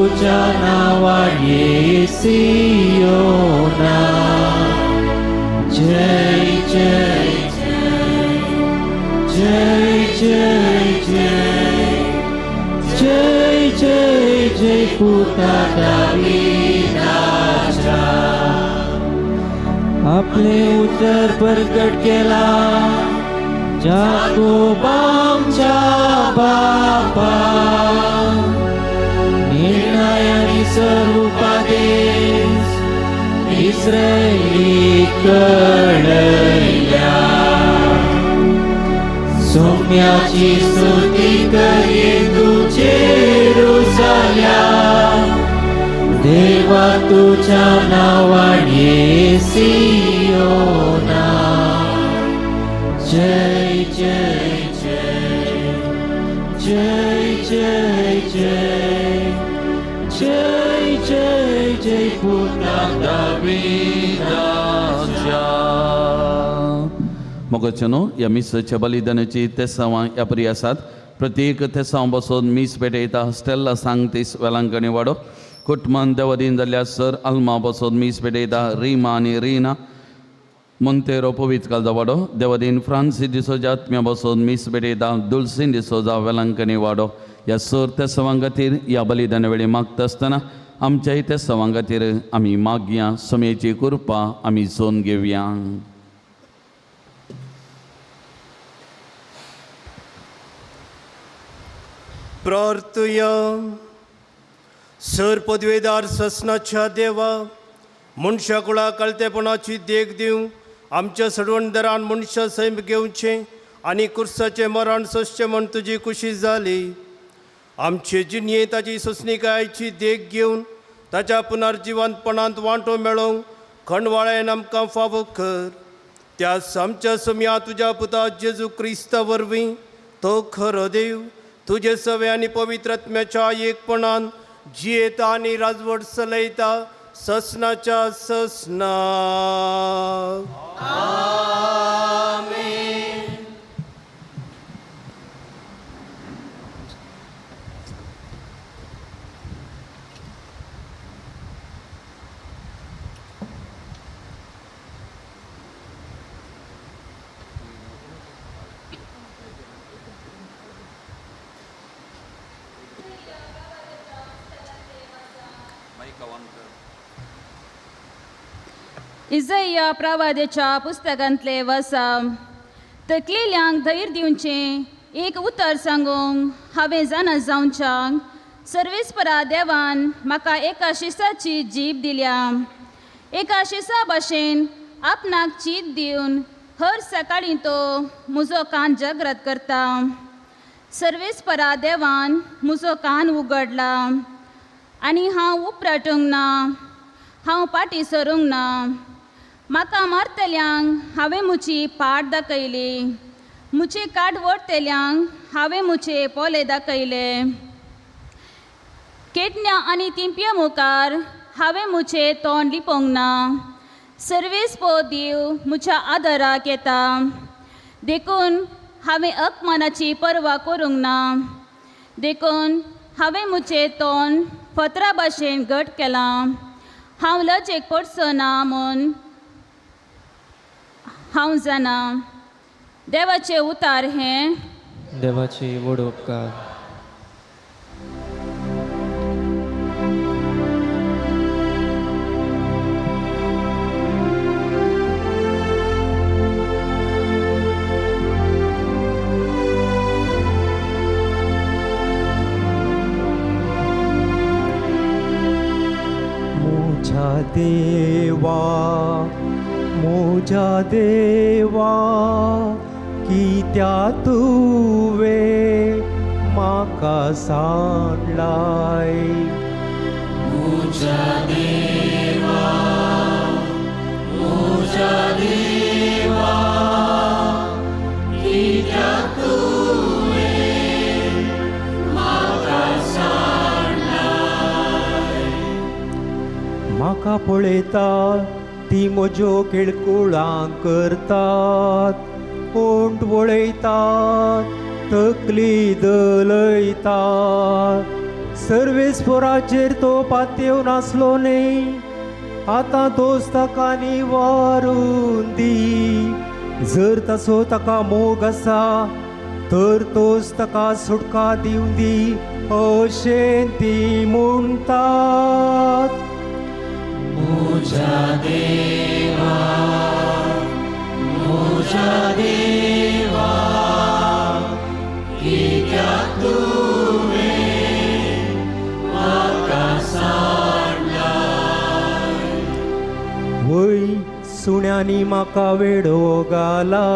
तुझ्या नावाने सियोना जय जय जय जय जय जय जय जय पुता दाविदाचा आपले उत्तर प्रकट केला याकोबांच्या बापा निर्णयाने स्वरूपादेश इस्रायली कळल्या सौम्याची स्तुती करी तुझे रुसल्या देवा तुझ्या नावाने सियोना जय जय जय जय जय जय जय जय जय पुता दाविदाच्या. मोगचनो या मिसच्या बलिदानाची तेसावां या पर्यासात प्रत्येक तेसावां बसोन मीस पेटयता स्टेल्ला सांगतीस वेलांकणी वाडो कुटुंबान देवदीन जाल्ल्या सर अल्मा बसोन मीस पेटयता रिमा आनी रिना मोंतेरो पवित्र कालदा वाडो देवदीन फ्रांसीस डिसोजा आत्म्या बसोन मीस पेटयता दुलसीन डिसोजा वेलांकणी वाडो या सर तेसावां खातीर या बलिदाना वेळी मागता आसतना आमच्याय तेसावां खातीर आमी मागया समेची कृपा आमी सोन घेवया. प्रार्थया सर पदवेदार ससनाच्या देवा मनशा कुळा कळतेपणाची देख दिवं आमच्या सडवणदारान मनशा सैम घेवचें आनी कुर्साचें मरण सोंसचें म्हण तुजी खुशी जाली. आमचे जिणये ताची सोंसणीकायेची देख घेवन ताच्या पुनर्जिवंतपणांत वांटो मेळोवंक खंडवाळेन आमकां फावो कर. त्या आमच्या सम्या तुज्या पुता जेजू क्रिस्ता वरवीं तो खरो देव तुजे सवे आनी पवित्रात्म्याच्या एकपणान जियेता आनी राजवट चलयता ससनाच्या ससना. इजया प्रवादेच्या पुस्तकांतले वसा तकलेल्यांक धैर्य दिवचें एक उतर सांगूंक हांवें जाणा जावच्याक सर्वेस्परा देवान म्हाका एका शिसाची जीब दिल्या. एका शिसा भाशेन आपणाक चीत दिवन हर सकाळीं तो म्हजो कान जागृत करता. सर्वेस्परा देवान म्हजो कान उगडला आनी हांव उपराटूंक ना, हांव फाटीं सरूंक ना. म्हाका मारतल्यांक हांवें म्हजी पाट दाखयली, म्हजे काड ओडतल्यांक हांवें म्हजे पोले दाखयले. केटण्या आनी तिंप्या मुखार हांवें म्हजें तोंड लिपोवंक ना. सर्वेस्पो देव म्हज्या आदाराक येता देखून हांवें अपमानाची पर्वा करूंक ना. देखून हांवें म्हजें तोंड फतरा भाशेन घट केलां. हांव लजेक पडचो ना म्हूण हांव जाणा. देवाचे उतार हें देवाची व्हड उपकार. मोजा देवा कित्या तुवे म्हाका सांडलाय. मोजा देवा कित्या तुवे म्हाका सांडलाय. म्हाका पळयता ती म्हज्यो किळकुळां करतात, ओंट वळयतात, तकली दलयतात, सर्वेस्पराचेर तो पातयेव नासलो न्ही आतां तोच ताका निवारून दी जर तसो ताका मोग आसा तर तोच ताका सुटका दिवं दी अशें ती म्हणटात. म्हज्या देवा कित्याक तुवें म्हाका सांडलाय. वय सुण्यांनी म्हाका वेडो घाला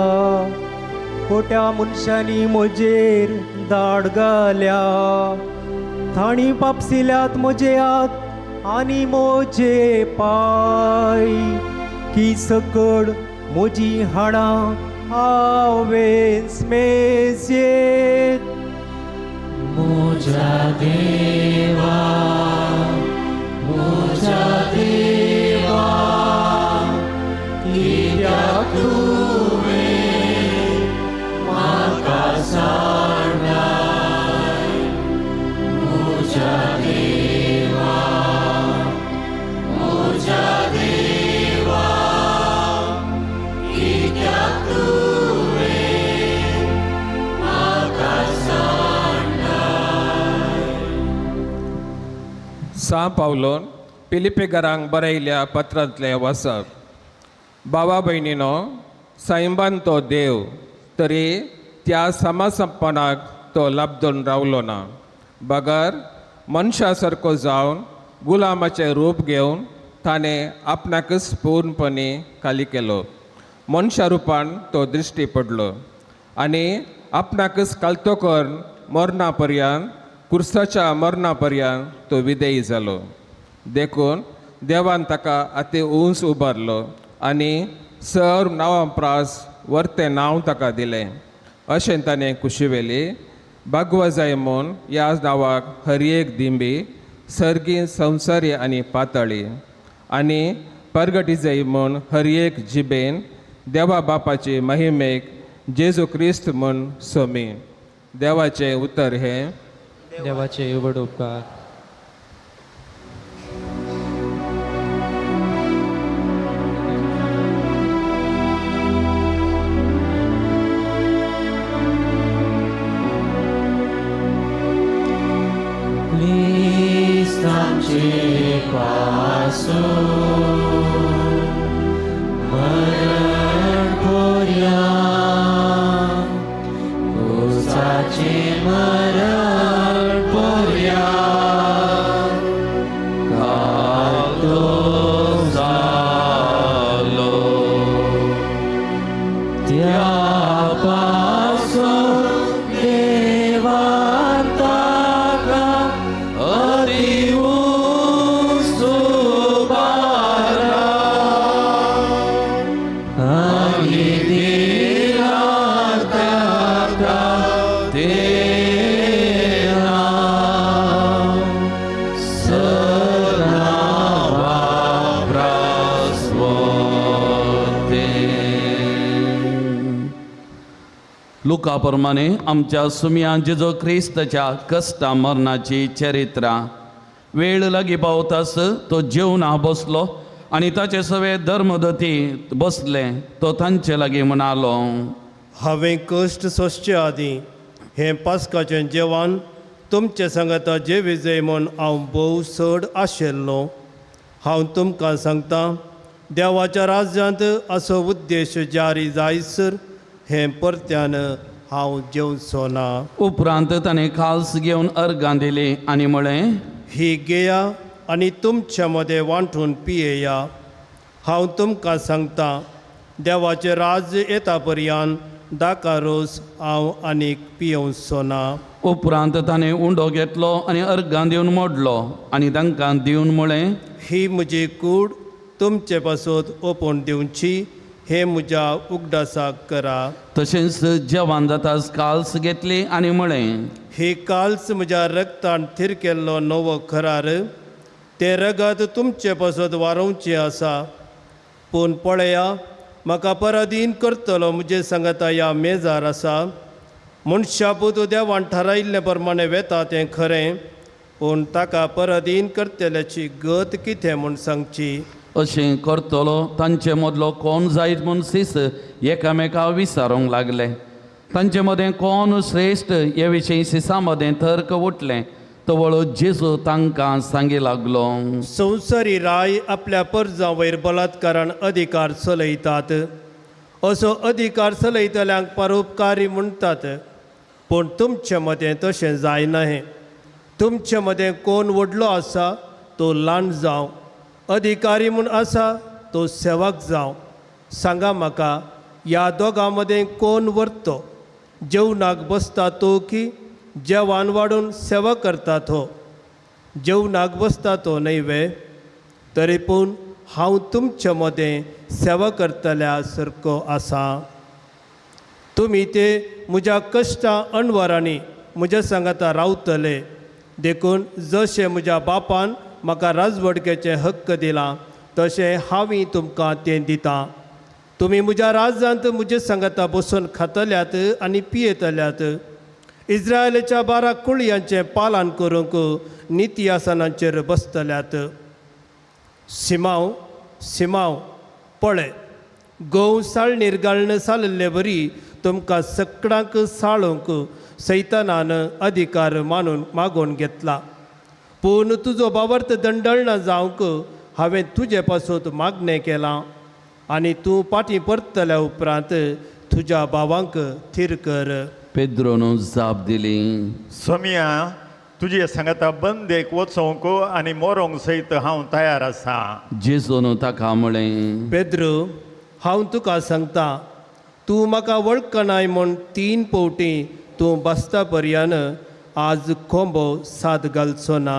खोट्या मनशांनी म्हजेर दाड घाल्या तांणी पापसिल्यात म्हजे हात आनी म्हजे पाय की सकड म्हजी हाडां हांवें स्मेजेत. म्हज्या देवा कित्याक तुवें म्हाका सांडलाय. म्हज्या देवा कित्याक तुवें म्हाका सांडलाय. सा पावलोन पिलिपेकारांक बरयल्या पत्रांतले वचप. भावा भयणीनो, सैमान तो देव तरी त्या समसपणाक तो लाभून रावलो ना. बगर मनशा सारको जावन गुलामाचें रूप घेवन ताणें आपणाकच पूर्णपणी खाली केलो. मनशा रुपान तो दृश्टी पडलो आनी आपणाकच कालतो करून मरणा पर्यंत कुर्साच्या मरणा पर्यंत तो विदेयी जालो. देखून देवान ताका अति उंच उबारलो आनी सर नांवांप्रास वर्तें नांव ताका दिलें. अशें ताणें कुशिवेली भागवा जाय म्हूण ह्या नांवाक हर एक दिंबी सर्गी संवसारी आनी पातळी आनी परगटी जाय म्हूण हर एक जिबेन देवा बापाची महिमेक जेजू क्रिस्त म्हूण सोमी. देवाचें उतर हें देवाचे उबड उपकार. क्रिस्तांचे पासून मरण पर्यंत क्रूसाचे मरण पर्यंत कातो जालो. त्या पासून देवान ताका अति उंच उबारला आनी दिला ताका तें नांव सदां वापरास वतें. लुका प्रमाणे आमच्या सुम्या जेजो क्रिस्ताच्या कश्टा मरणाची चरित्रां वेळ लागीं पावतास तो जेवणा बसलो आनी ताचे सगळे धर्मदती बसले. तो तांचे लागीं म्हणालो, हांवें कश्ट सोंसचे आदीं हें पास्काचें जेवण तुमचे सांगाता जेवी जाय म्हूण हांव भोव चड आशिल्लो. हांव तुमकां सांगतां देवाच्या राज्यांत असो उद्देश जारी जायसर हें परत्यान हांव जेवचो ना. उपरांत ताणें खाल्स घेवन अर्गां दिली आनी म्हळें, ही घेया आनी तुमच्या मदें वांटून पियेया. हांव तुमकां सांगतां देवाचें राज येता पर्यंत दाका रोस हांव आनीक पियेवचो ना. उपरांत ताणें उंडो घेतलो आनी अर्गां दिवन मोडलो आनी तांकां दिवन म्हळें, ही म्हजी कूड तुमचे पासत ओपून दिवची. हे म्हज्या उगडासाक करा. तशेंच जेवण जाताच काल्स घेतली आनी म्हळें, ही काल्स म्हज्या रगतान थीर केल्लो नवो करार ते रगत तुमचे पासत वारोवचें आसा. पूण पळया म्हाका पराधीन करतलो म्हजे सांगाता ह्या मेजार आसा. मनशा पूत देवान थारायिल्ले प्रमाणे वेता तें खरें पूण ताका परअधीन करतल्याची गत कितें म्हूण सांगची. अशें करतलो तांचे मदलो कोण जायत म्हूण सीस एकामेकाक विचारूंक लागले. तांचे मदें कोण श्रेश्ठ हे विशीं सिसा मदें तर्क उठलें. तवळ जेजू तांकां सांगी लागलो. संवसारी राय आपल्या परजां वयर बलात्कारान अधिकार चलयतात. असो अधिकार चलयतल्यांक परोपकारी म्हणटात. पूण तुमचे मदें तशें जायना. तुमचे मदें कोण व्हडलो आसा तो ल्हान जावं, अधिकारी म्हूण आसा तो सेवक जावं. सांगा म्हाका, ह्या दोगां मदें कोण व्हरतो? जेवणाक बसता तो की जेवण वाडून सेवा करता तो? जेवणाक बसता तो न्हय वे? तरी पूण हांव तुमचे मदें सेवा करतल्या सारको आसा. तुमी ते म्हज्या कश्टां अणवरांनी म्हज्या सांगाता रावतले. देखून जशें म्हज्या बापान म्हाका राजवडकेचे हक्क दिला तशें हांवूय तुमकां तें दितां. तुमी म्हज्या राज्यांत म्हजे सांगाता बसून खातल्यात आनी पियेतल्यात. इस्रायलाच्या 12 कुळयांचें पालन करूंक नित्यासनांचेर बसतल्यात. सिमांव सिमांव पळय, गोव साळणीर घालून सालले बरी तुमकां सगळ्यांक साळूंक सैतानान अधिकार मागून घेतला. पूण तुजो बावर्त दंडळना जावंक हांवें तुजे पासून मागणें केलां. आनी तूं फाटीं परतल्या उपरांत तुज्या भावांक थीर कर. पेद्रोन जाप दिली. सोमिया, तुजे सांगाता बंदेक वचोंक आनी मोरोंक सयत हांव तयार आसा. जेजून ताका म्हळें. पेद्रू, हांव तुका सांगता, तूं म्हाका वळखनाय म्हूण 3 फावटी तूं बसता पर्यान आज खोंबो साद घालचो ना.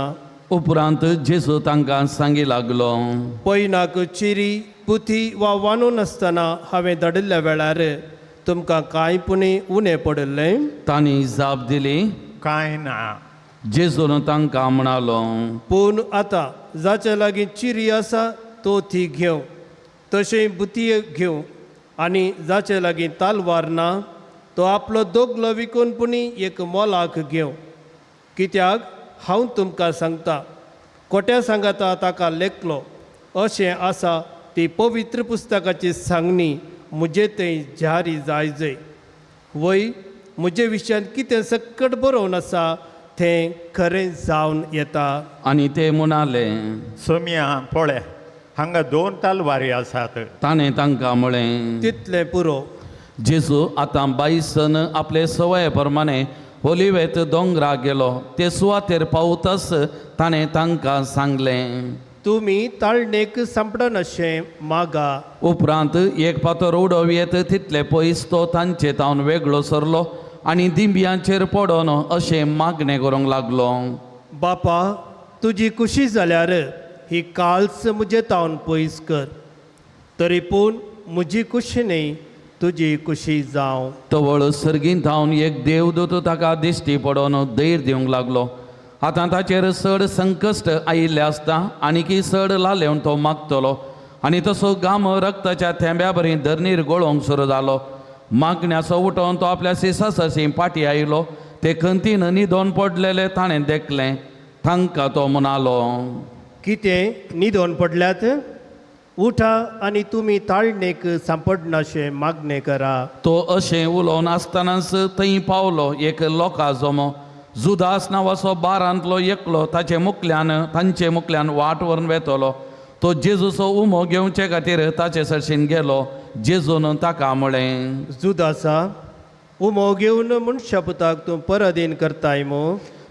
उपरांत जेजू तांकां सांगी लागलो. पयनाक चिरी पुथी वा वानून आसतना हांवें धाडिल्ल्या वेळार तुमकां कांय पुणी उणें पडलें? तांणी जाप दिली. कांय ना. जेजून तांकां म्हणालो. पूण आतां जाचे लागीं चिरी आसा तो ती घेवं, तशें बुतये घेवं. आनी जाचे लागीं तालवार ना तो आपलो दोगलो विकून पुणी एक मोलाक घेवं. कित्याक हांव तुमकां सांगता, खोट्या सांगाता ताका लेखलो अशें आसा ती पवित्र पुस्तकाची सांगणी म्हजे थंय जारी जायजय. वय म्हजे विशयान कितें सकट बरोवन आसा तें खरें जावन येता. आनी ते म्हणाले. सोमिया, पळय, हांगा 2 तालवारी आसात. ताणें तांकां म्हळें. तितलें पुरो. जेजू आतां बायसन आपले सवये प्रमाणे ओलिवेत दोंगराक गेलो. ते सुवातेर पावतच ताणें तांकां सांगलें. तुमी ताळणेक सांपडनाशें मागा. उपरांत एक पातर उडोव येत तितले पयस तो तांचे तावन वेगळो सरलो आनी दिंब्यांचेर पडोन अशें मागणें करूंक लागलो. बापा, तुजी कुशी जाल्यार ही काळच म्हजे तावन पयस कर. तरी पूण म्हजी कुशी न्ही, तुजी कुशी जावं. तवळ सर्गीन थावन एक देवदूत ताका दिश्टी पडोन धैर्य दिवंक लागलो. आतां ताचेर चड संकश्ट आयिल्लें आसता आनीकी चड लालेवन तो मागतलो. आनी तसो घाम रक्ताच्या थेंब्या बरी धरणीर गळोवंक सुरू जालो. मागण्याचो उठोवन तो आपल्या सिसासाची पाटी आयलो. ते खंतीन न्हिदोन पडलेले ताणें देखलें. तांकां तो म्हणालो. कितें न्हिदोन पडल्यात? उठा आनी तुमी ताळणेक सांपडनाशें मागणें करा. तो अशें उलोवन आसतनाच थंय पावलो एक लोका जमो. जुदास नांवाचो बारांतलो एकलो तांचे मुखल्यान वाट व्हरून वेतलो. तो जेजूचो उमो घेवचे खातीर ताचे सरशीन गेलो. जेजून ताका म्हळें. जुदासा, उमो घेवन मनशा पुताक तूं परअधीन करताय मो?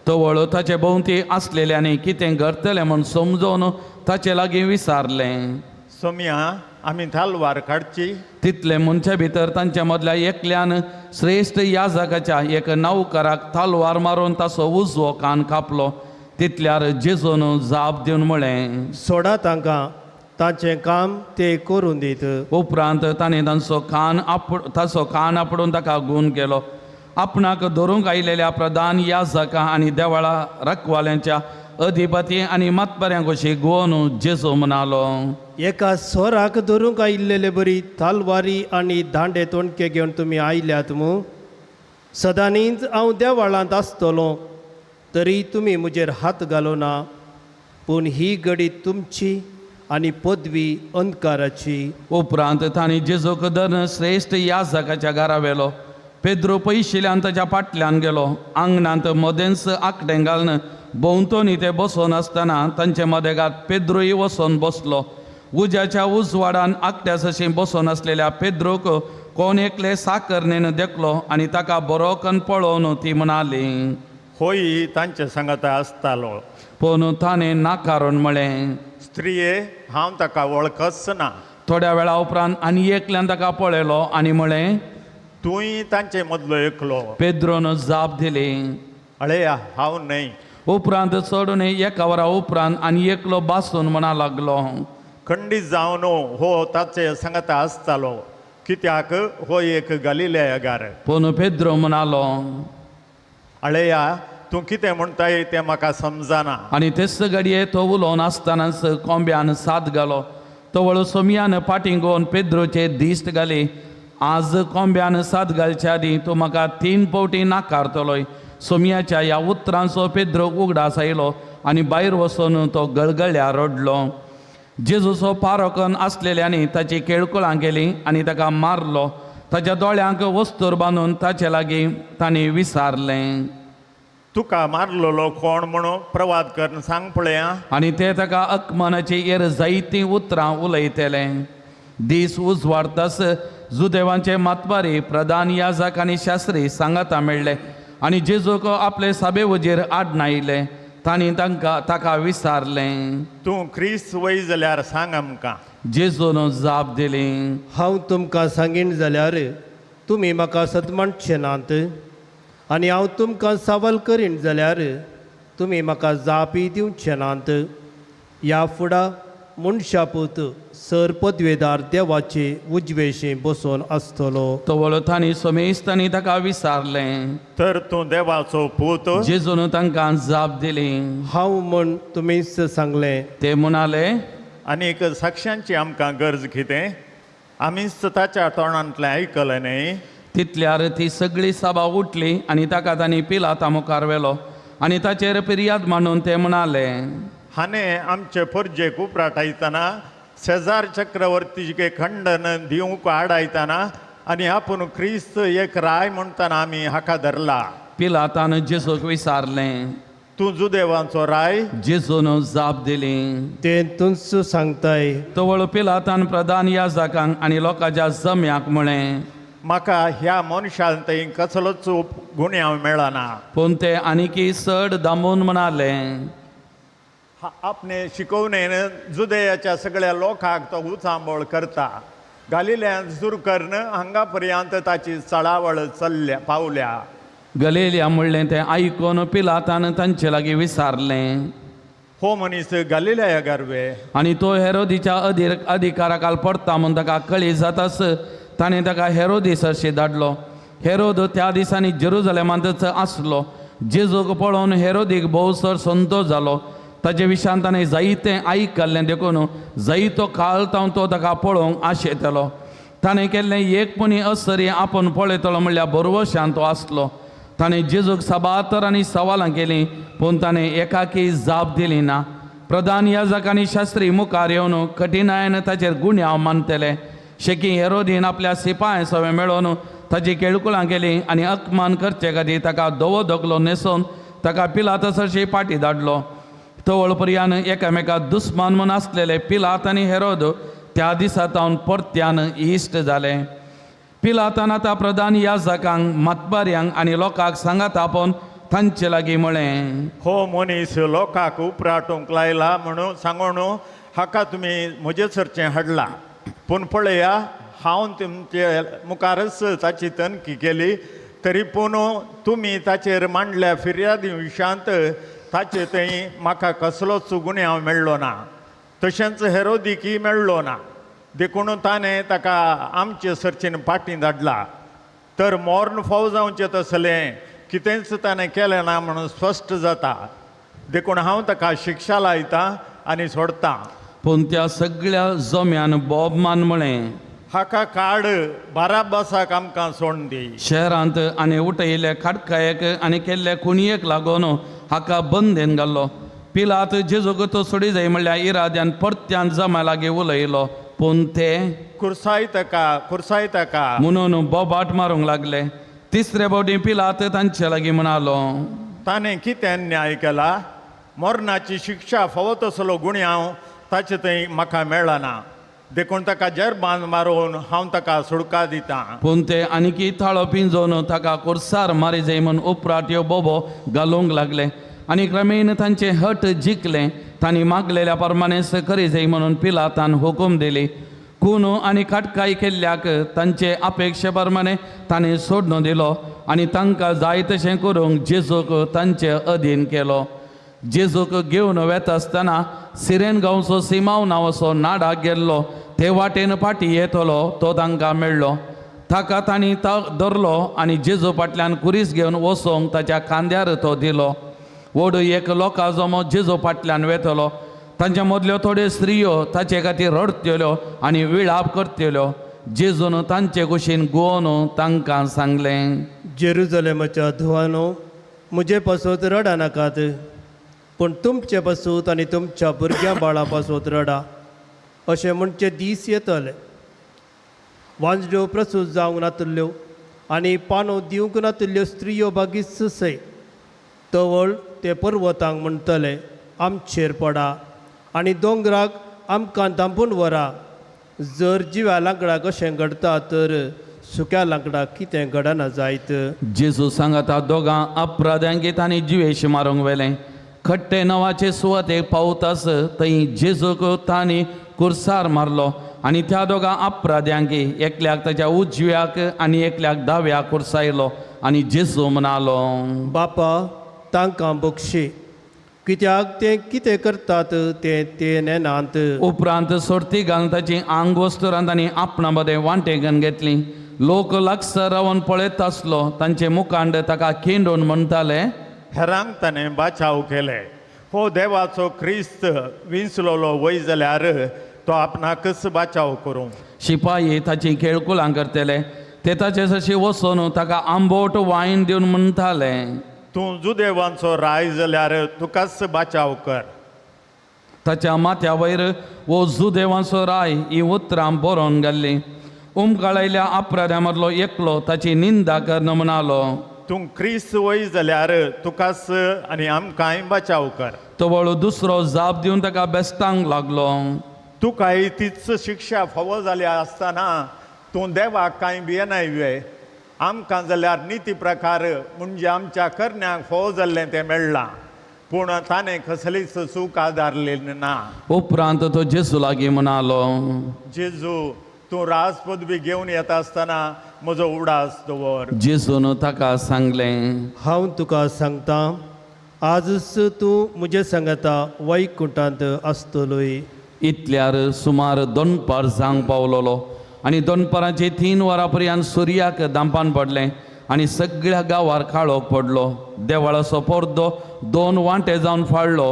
तवळ ताचे भोंवती आसलेल्यांनी कितें घडटलें म्हूण समजोवन ताचे लागीं विचारलें. सोमिया, आमी तालवार काडची? तितले मनशा भितर तांच्या मदल्या एकल्यान श्रेश्ठ याजकाच्या एक नौकराक तालवार मारून ताचो उजवो कान कापलो. तितल्यार जेजून जाप दिवन म्हळें. सोडा तांकां, तांचें काम ते करून दीत. उपरांत ताणें ताचो कान आपडून ताका घेवन गेलो. आपणाक धरूंक आयिल्ल्या प्रधान याजकां आनी देवळा रखवाल्यांच्या अधिपती आनी मातबऱ्यांक अशी घेवन जेजू म्हणालो. एका सोराक धरूंक आयिल्लेले बरी तालवारी आनी दांडे तोणके घेवन तुमी आयल्यात मू? सदांनीच हांव देवळांत आसतलों. तरी तुमी म्हजेर हात घालोना, पूण ही घडी तुमची आनी पदवी अंधकाराची. उपरांत तांणी जेजूक धरून श्रेश्ठ याजकाच्या घरा व्हेलो. पेद्रो पयशिल्ल्यान ताच्या फाटल्यान गेलो. आंगणांत मदेंच आंकडें घालून भोंवतणी ते बसोन आसतना तांचे मदेगांत पेद्रोय वचोन बसलो. उज्याच्या उजवाडान आंकड्यासशी बसोन आसलेल्या पेद्रोक कोण एकले साकरणेन देखलो आनी ताका बरो कन्न पळोवन ती म्हणाली, होय तांचे सांगता आसतालो. पूण ताणें नाकारून म्हळें, स्त्रिये, हांव ताका वळखच ना. थोड्या वेळा उपरांत आनी एकल्यान ताका पळयलो आनी म्हळें, तूंय तांचे मदलो एकलो. पेद्रोन जाप दिली. अळया, हांव न्हय. उपरांत चडून एका वरा उपरांत आनी एकलो बासून म्हणा लागलो, खंडीत जावन हो ताचे सांगता आसतालो, कित्याक हो एक गलिलेयकार. पूण पेद्रो म्हणालो, अळया, तूं कितें म्हणटाय तें म्हाका समजना. आनी तेच घडये तो उलोवन आसतनाच कोंब्यान साद घालो. तवळ सोमयान फाटीं घेवन पेद्रोचे दिश्ट घाली, आज कोंब्यान साद घालच्या आदीं तूं म्हाका 3 फावटी नाकारतलोय. सोमयाच्या ह्या उतरांचो पेद्रो उगडास आयलो आनी भायर वचून तो गळगळ्या रडलो. जेजूचो पारोकन आसलेल्यांनी ताची केळकुळां केली आनी ताका मारलो. ताच्या दोळ्यांक वस्तूर बांदून ताचे लागीं तांणी विचारलें, तुका मारलेलो कोण म्हणून प्रवाद करून सांग पळया. आनी ते ताका अकमानाची एर जायतीं उतरां उलयतले. दीस उजवाडताच जुदेवांचे मातबारी, प्रधान याजक आनी शास्त्री सांगाता मेळ्ळे आनी जेजूक आपले साबे वजीर आड आयले. तांणी ताका विचारलें, तूं क्रिस्त वय जाल्यार सांग आमकां. जेजून जाप दिली, हांव तुमकां सांगीन जाल्यार तुमी म्हाका सतमणचे नात, आनी हांव तुमकां सवाल करीन जाल्यार तुमी म्हाका जापी दिवचे नात. ह्या फुडा मनशापूत सर पदवेदार देवाचे उजवेशी बसोन आसतलो. तवळ तांणी सोमेस्तांनी ताका विचारलें. तर तूं देवाचो पूत. जेजून तांकां जाप दिली. हांव म्हण तुमीच सांगलें. ते म्हणाले, आनीक साक्षांची आमकां गरज कितें? आमीच ताच्या तोंडांतलें आयकलें न्ही. तितल्यार ती सगळी सभा उठली आनी ताका तांणी पिलाता मुखार व्हेलो आनी ताचेर फिर्याद मांडून ते म्हणाले, हाणें आमचे परजेक उपराटायतना शेजार चक्रवर्तीचे खंडन दिवंक आडायतना आनी आपूण क्रिस्त एक राय म्हणटना आमी हाका धरला. पिलातान जेजूक विचारलें, तूं जुदेवांचो राय? जेजून जाप दिली. तें तूंच सांगताय. तवळ पिलातान प्रधान याजकांक आनी लोकांच्या जम्याक म्हळें, म्हाका ह्या मनशान थंय कसलोच गुन्यांव मेळना. पूण ते आनीकी चड दामून म्हणाले, आपणे शिकवणेन जुदेयाच्या सगळ्या लोकांक तो उचांबळ करता. गालिल्यांत सुरू करून हांगा पर्यंत ताची चळावळ पावल्या. गलेल्या म्हणलें तें आयकून पिलातान तांचे लागीं विचारलें, हो मनीस गालिल्या गारवे? आनी तो हेरोदीच्या अधिकाराखाल पडटा म्हूण ताका कळी जाताच ताणें ताका हेरोदीसाशी धाडलो. हेरोद त्या दिसांनी जेरुजलेमांतच आसलो. जेजूक पळोवन हेरोदीक भोवसर संतोश जालो. ताचे विशयान ताणें जायतें आयकल्लें देखून जायतो काळ तो ताका पळोवंक आशेतलो. ताणें केल्लें एकपणी असरी आपूण पळयतलो म्हणल्यार बरोवशान तो आसलो. ताणें जेजूक सबातर आनी सवालां केलीं पूण ताणें एकाकी जाप दिली ना. प्रधान याजक आनी शास्त्री मुखार येवन कठिनायेन ताचेर गुन्यांव मानतले. शेकी हेरोदीन आपल्या सिपाय सवे मेळोवन ताची केळकुळां केली आनी अकमान करचे खातीर ताका धवो धोकलो न्हेसोवन ताका पिलातासरशी फाटीं धाडलो. तवळ पर्यान एकामेकाक दुस्मान म्हूण आसलेले पिलात आनी हेरोद त्या दिसा तावन परत्यान इश्ट जाले. पिलातान आतां प्रधान याजकांक, मातबाऱ्यांक आनी लोकांक सांगात आपोवन तांचे लागीं म्हळें, हो मनीस लोकांक उपराटूंक लायला म्हणून सांगून हाका तुमी म्हजे सरचें हाडला. पूण पळया, हांव तुमचे मुखारच ताची तनकी केली, तरी पूण तुमी ताचेर मांडल्या फिर्यादी विशयांत ताचे थंय म्हाका कसलोच गुन्यांव मेळ्ळो ना. तशेंच हेरोदीकय मेळ्ळो ना. देखून ताणें ताका आमचे सर्चीन फाटीं धाडला. तर मोर्न फाव जावचें तसलें कितेंच ताणें केलें ना म्हणून स्पश्ट जाता. देखून हांव ताका शिक्षा लायतां आनी सोडतां. पूण त्या सगळ्या जम्यान बोबमान म्हळें, हाका काड, बाराबासाक आमकां सोडून दी. शहरांत आनी उठयिल्ले खाडकायेक आनी केल्ले कुणयेक लागून हाका बंदेन घाल्लो. पिलात जेजूक तो सोडी जाय म्हणल्यार इराद्यान परत्यान जमा लागी उलयलो, पूण ते कुर्साय तका म्हणून बोबाट मारूंक लागले. तिसरे फावटी पिलात तांचे लागीं म्हणालो, ताणें कितें न्याय केला? मरणाची शिक्षा फावो तसलो गुन्यांव ताचे थंय म्हाका मेळना. देखून ताका जेरबान मारून हांव ताका सुडका दितां. पूण ते आनीकी थाळो पिंजोवन ताका कुर्सार मारी जाय म्हूण उपराट ह्यो बोबो घालूंक लागले. आनी क्रमेण तांचे हट जिखले. तांणी मागलेल्या प्रमाणेच करी जाय म्हणून पिलातान हुकूम दिली. खून आनी काटकाय केल्ल्याक तांचे अपेक्षे प्रमाणे ताणें सोडून दिलो आनी तांकां जाय तशें करूंक जेजूक तांचे अधीन केलो. जेजूक घेवन वेता आसतना सिरेन गांवचो सिमाव नांवाचो नाडाक गेल्लो. ते वाटेन फाटीं येतलो तो तांकां मेळ्ळो. ताका तांणी धरलो आनी जेजू फाटल्यान कुरीस घेवन वसोंक ताच्या खांद्यार तो दिलो. व्हड एक लोकां जमो जेजू फाटल्यान वेतलो. तांचे मदल्यो थोड्यो स्त्रियो ताचे खातीर रडतल्यो आनी विळाप करतल्यो. जेजून तांचे कुशीन गुवन तांकां सांगलें, जेरुजलेमाच्या धुवानो, म्हजे पासत रडा नाकात, पूण तुमचे पासूत आनी तुमच्या भुरग्यां बाळा पासूत रडा. अशें म्हणचे दीस येतले. वांजड्यो प्रसूत जावंक नातल्यो आनी पानो दिवंक नातल्यो स्त्रियो बागीच सय. तवळ ते पर्वतांक म्हणटले, आमचेर पडा, आनी दोंगराक आमकां धांपून व्हरा. जर जिव्या लांकडाक अशें घडता तर सुक्या लांकडाक कितें घडना जायत. जेजू सांगता दोगां अपराध्यांक तांणी जिवेश मारूंक व्हेलें. खट्टे नांवाचे सुवातेक पावतास थंय जेजूक तांणी कुर्सार मारलो आनी त्या दोगां अपराध्यांक एकल्याक ताच्या उजव्याक आनी एकल्याक दाव्याक कुर्सायलो. आनी जेजू म्हणालो, बापा, तांकां बक्षी, कित्याक ते कितें करतात ते नेनांत. उपरांत सोडती घालून ताची आंग वस्तुरांत आनी आपणा मदें वांटेकन घेतली. लोक लागसर रावन पळयत आसलो. तांचे मुखांड ताका खिंडून म्हणटाले, हेरांक ताणें बाचाव केले. हो देवाचो क्रिस्त विंचलोलो वय जाल्यार तो आपणाकच बाचाव करूं. शिपाई ताची खेळकुलां करतले. ते ताचे जशी वचून ताका आंबोट वायन दिवन म्हणटाले, तूं जुदेवांचो राय जाल्यार तुकाच बाचाव कर. ताच्या माथ्या वयर वो जुदेवांचो राय ही उतरां बरोवन घाल्ली. उमकाळयल्या अपराध्या मदलो एकलो ताची निंदा करन म्हणालो, तूं क्रिस्त वय जाल्यार तुकाच आनी आमकांय बाचाव कर. तो वळू दुसरो जाप दिवन ताका बेस्तांक लागलो. तुकाय तीच शिक्षा फावो जाल्या आसतना तूं देवाक कांय भियेनाय वे. आमकां जाल्यार निती प्रकार म्हणजे आमच्या करण्याक फावो जाल्लें तें मेळ्ळां, पूण ताणें कसलीच चूक आदारली ना. उपरांत तो जेजू लागीं म्हणालो, जेजू, तूं राजपदवी घेवन येता आसतना म्हजो उडास दवर. जेजून ताका सांगलें, हांव तुका सांगतां, आजच तूं म्हजे सांगता वैकुंठांत आसतलोय. इतल्यार सुमार 2 जांक पावलोलो आनी 2 3 वरां पर्यंत सुर्याक दांपान पडलें आनी सगळ्या गांवार काळोख पडलो. देवळाचो पर्दो 2 वांटे जावन फाळ्ळो.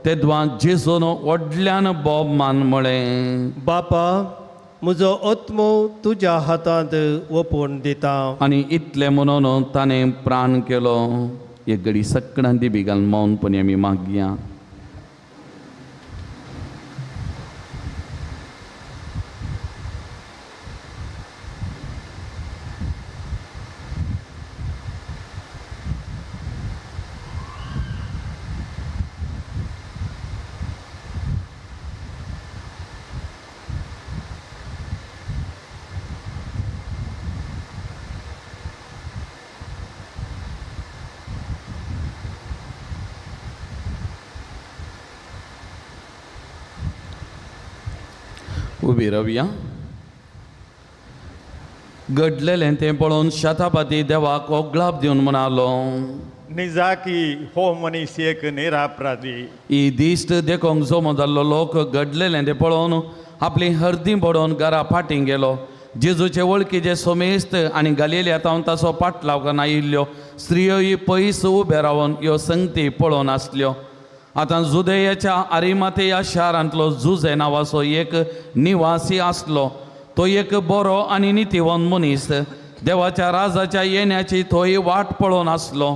तेदवां जेजून व्हडल्यान बोब मान म्हळें, बापा, म्हजो आत्मो तुज्या हातांत ओपून दिता. आनी इतलें म्हणून ताणें प्राण केलो. एक घडी सक्कणां दिबी घालून मौनपणी आमी मागया. उबी रावया. घडलेलें तें पळोवन शतापती देवाक ओगळाप दिवन म्हणालो, निजाकी हो मनीस एक निरापराधी. ही दिश्ट देखूंक जमो जाल्लो लोक घडलेलें तें पळोवन आपली हर्दी बडोवन घरा फाटीं गेलो. जेजूचे वळखीचे सोमेस्त आनी गालिल्या तावन ताचो पाटलाव करून आयिल्ल्यो स्त्रियोय पयस उबे रावन ह्यो संगती पळोवन आसल्यो. आतां जुदेयाच्या आरिमातेया शारांतलो जुजे नांवाचो एक निवासी आसलो. तो एक बरो आनी नितीवंत मनीस देवाच्या राजाच्या येण्याची थंय वाट पळोवन आसलो.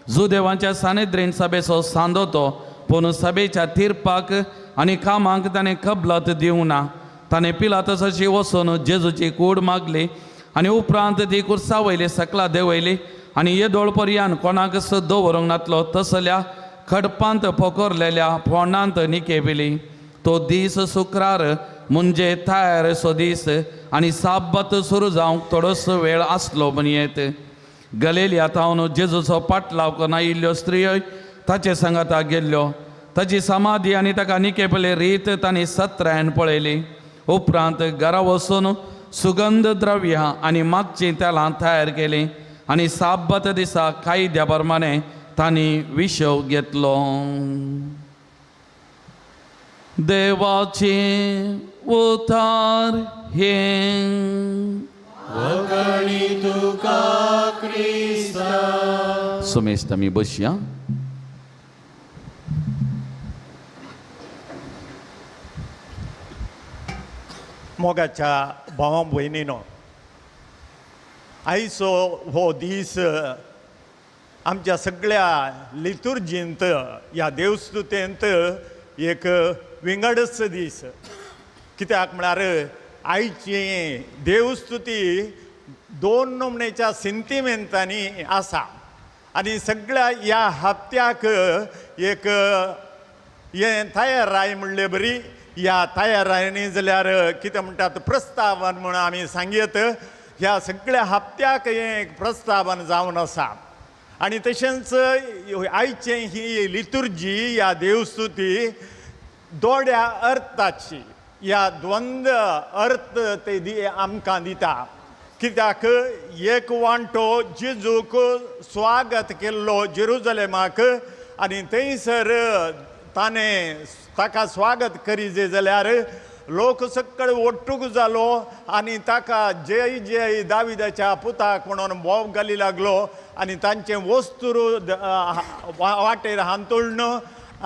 जुदेवांच्या सानिद्रीन सभेचो सांदो तो पूण सभेच्या तिरपाक आनी कामांक ताणें कबलत दिवंक ना. ताणें पिलातसाची वचून जेजूची कूड मागली आनी उपरांत ती कुर्सा वयली सकला देंवयली आनी येदोळ पर्यान कोणाक दवरूंक नातलो तसल्या खडपांत पोकोरलेल्या फोंडांत निकेबिली. तो दीस शुक्रार म्हणजे थायरसो दीस आनी साब्बत सुरू जावंक थोडोसो वेळ आसलो म्हणयेत. गलिलायांतावन जेजूचो पाटलाव करून आयिल्ल्यो स्त्रियोय ताचे सांगाता गेल्ल्यो. ताची समाधी आनी ताका निकेबले रीत तांणी सत्रायन पळयली. उपरांत घरा वचून सुगंध द्रव्यां आनी मागचीं तेलां तयार केलीं आनी साब्बत दिसा कायद्या प्रमाणे तांणी विशव घेतलो. देवाचे उतार हे वगणी तुका क्रिस्ता. सुमेस्त आमी बसया. मोगाच्या भावां भयणीनो, आयचो हो दीस आमच्या सगळ्या लितुर्जींत ह्या देवस्तुतेंत एक विंगडच दीस. कित्याक म्हळ्यार आयची देवस्तुती 2 नमनेच्या सेंटिमेंटांनी आसा आनी सगळ्या ह्या हप्त्याक एक हें तयार राय म्हणले बरी. ह्या तयारायनी जाल्यार कितें म्हणटात प्रस्तावन म्हणून आमी सांगयत. ह्या सगळ्या हप्त्याक हें एक प्रस्तावन जावन आसा. आनी तशेंच आयचे ही लितुर्जी ह्या देवस्तुती दोड्या अर्थाची ह्या द्वंद अर्थ ते आमकां दिता. कित्याक एक वांटो जेजूक स्वागत केल्लो जेरुजलेमाक आनी थंयसर ताणें ताका स्वागत करीत जाल्यार लोक सकळ ओट्टूक जालो आनी ताका जय जय दाविदाच्या पुताक म्हणून बोब घाली लागलो आनी तांचें वस्तूर वाटेर हांतोळणो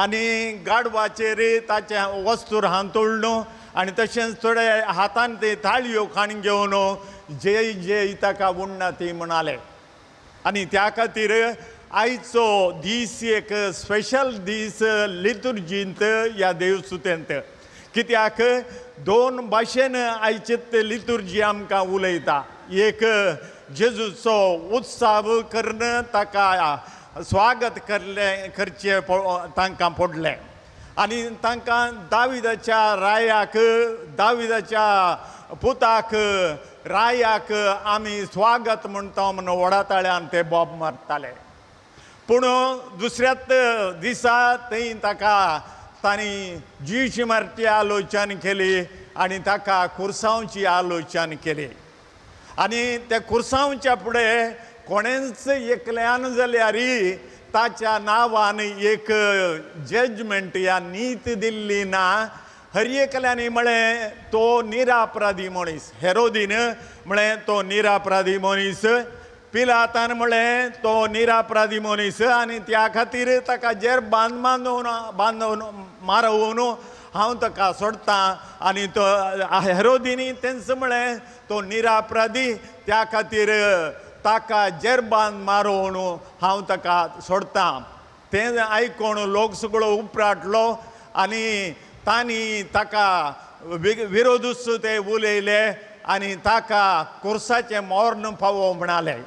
आनी गाडवाचेर ताचें वस्तूर हांतोळणो आनी तशेंच थोडे हातान ते थाळयो खाण घेवन जय जय ताका उन्नती म्हणाले. आनी त्या खातीर आयचो दीस एक स्पेशल दीस लितुर्जींत ह्या देवस्तुतेंत. कित्याक 2 भाशेन आयचेत लितुर्जी आमकां उलयता. एक जेजूचो उत्सव करून ताका स्वागत करचें तांकां पडलें आनी तांकां दाविदाच्या रायाक दाविदाच्या पुताक रायाक आमी स्वागत म्हणटा म्हणून वडाताळ्यान ते बोब मारताले. पूण दुसऱ्याच दिसा थंय तांणी जीश मारची आलोचना केली आनी ताका कुर्सांवची आलोचना केली. आनी त्या कुर्सांवच्या फुडें कोणेंच एकल्यान जाल्यार ताच्या नांवान एक जजमेंट या नीत दिल्ली ना. हर एकल्यानी म्हळें तो निरापराधी मनीस. हेरोदीन म्हळें तो निरापराधी मनीस. पिलातान म्हळें तो निरापराधी मनीस आनी त्या खातीर ताका जेर बांदून मारवून हांव ताका सोडटां. आनी तो हेरोदीनी तेंच म्हळें तो निरापराधी त्या खातीर ताका जेरबान मारून हांव ताका सोडटां. तें आयकून लोक सगळो उपराटलो आनी तांणी ताका विरोधूच ते उलयले आनी ताका कुर्साचें मोर्न फावो म्हणाले.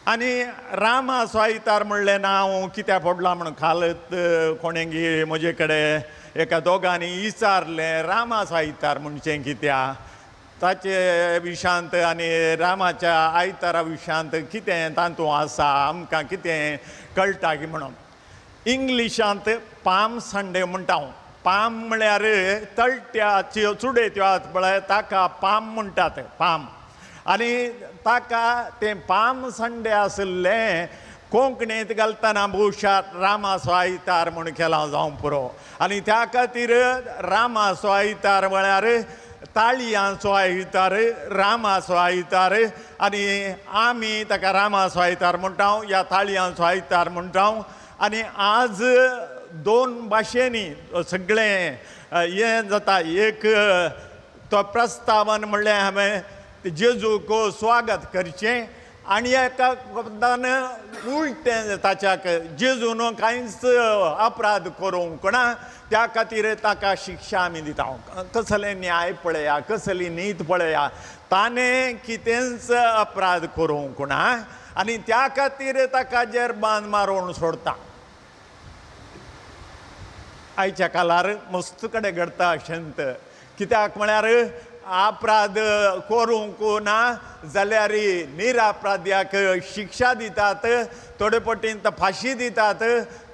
आनी रामा स्वायतार म्हणलें ना हांव कित्याक पडलां म्हणून खालत कोणेंगी म्हजे कडेन एका दोगांनी विचारलें रामा स्वायतार म्हणचें कित्याक ताचे विशांत आनी रामाच्या आयतारा विशांत कितें तातूंत आसा आमकां कितें कळटा की म्हणून. इंग्लिशांत पाम संडे म्हणटा हांव. पाम म्हळ्यार तळट्याच्यो चुडेत्यो आसात पळय ताका पाम म्हणटात. पाम आनी ताका तें पाम संडे आसलें कोंकणींत घालतना भुशार रामासो आयतार म्हूण केलां जावं पुरो. आनी त्या खातीर रामासो आयतार म्हळ्यार ताळयांचो आयतार रामासो आयतार आनी आमी ताका रामासो आयतार म्हणटा या ताळयांचो आयतार म्हणटा. आनी आज 2 भाशेनी सगळें हें जाता. एक तो प्रस्तावन म्हणलें हांवें जेजूक स्वागत करचें आणि एका शब्दान उलटें ताच्याक जेजून कांयच अपराध करूंक ना, त्या खातीर ताका शिक्षा आमी दिता. कसले न्याय पळया, कसली नीत पळया. ताणें कितेंच अपराध करूंक ना आनी त्या खातीर ताका जेरबान मारून सोडता. आयच्या काळार मस्त कडेन घडता अशेंत. कित्याक म्हळ्यार अपराध करूंक ना जाल्यार निरपराध्याक शिक्षा दितात, थोडे पटीन फाशी दितात,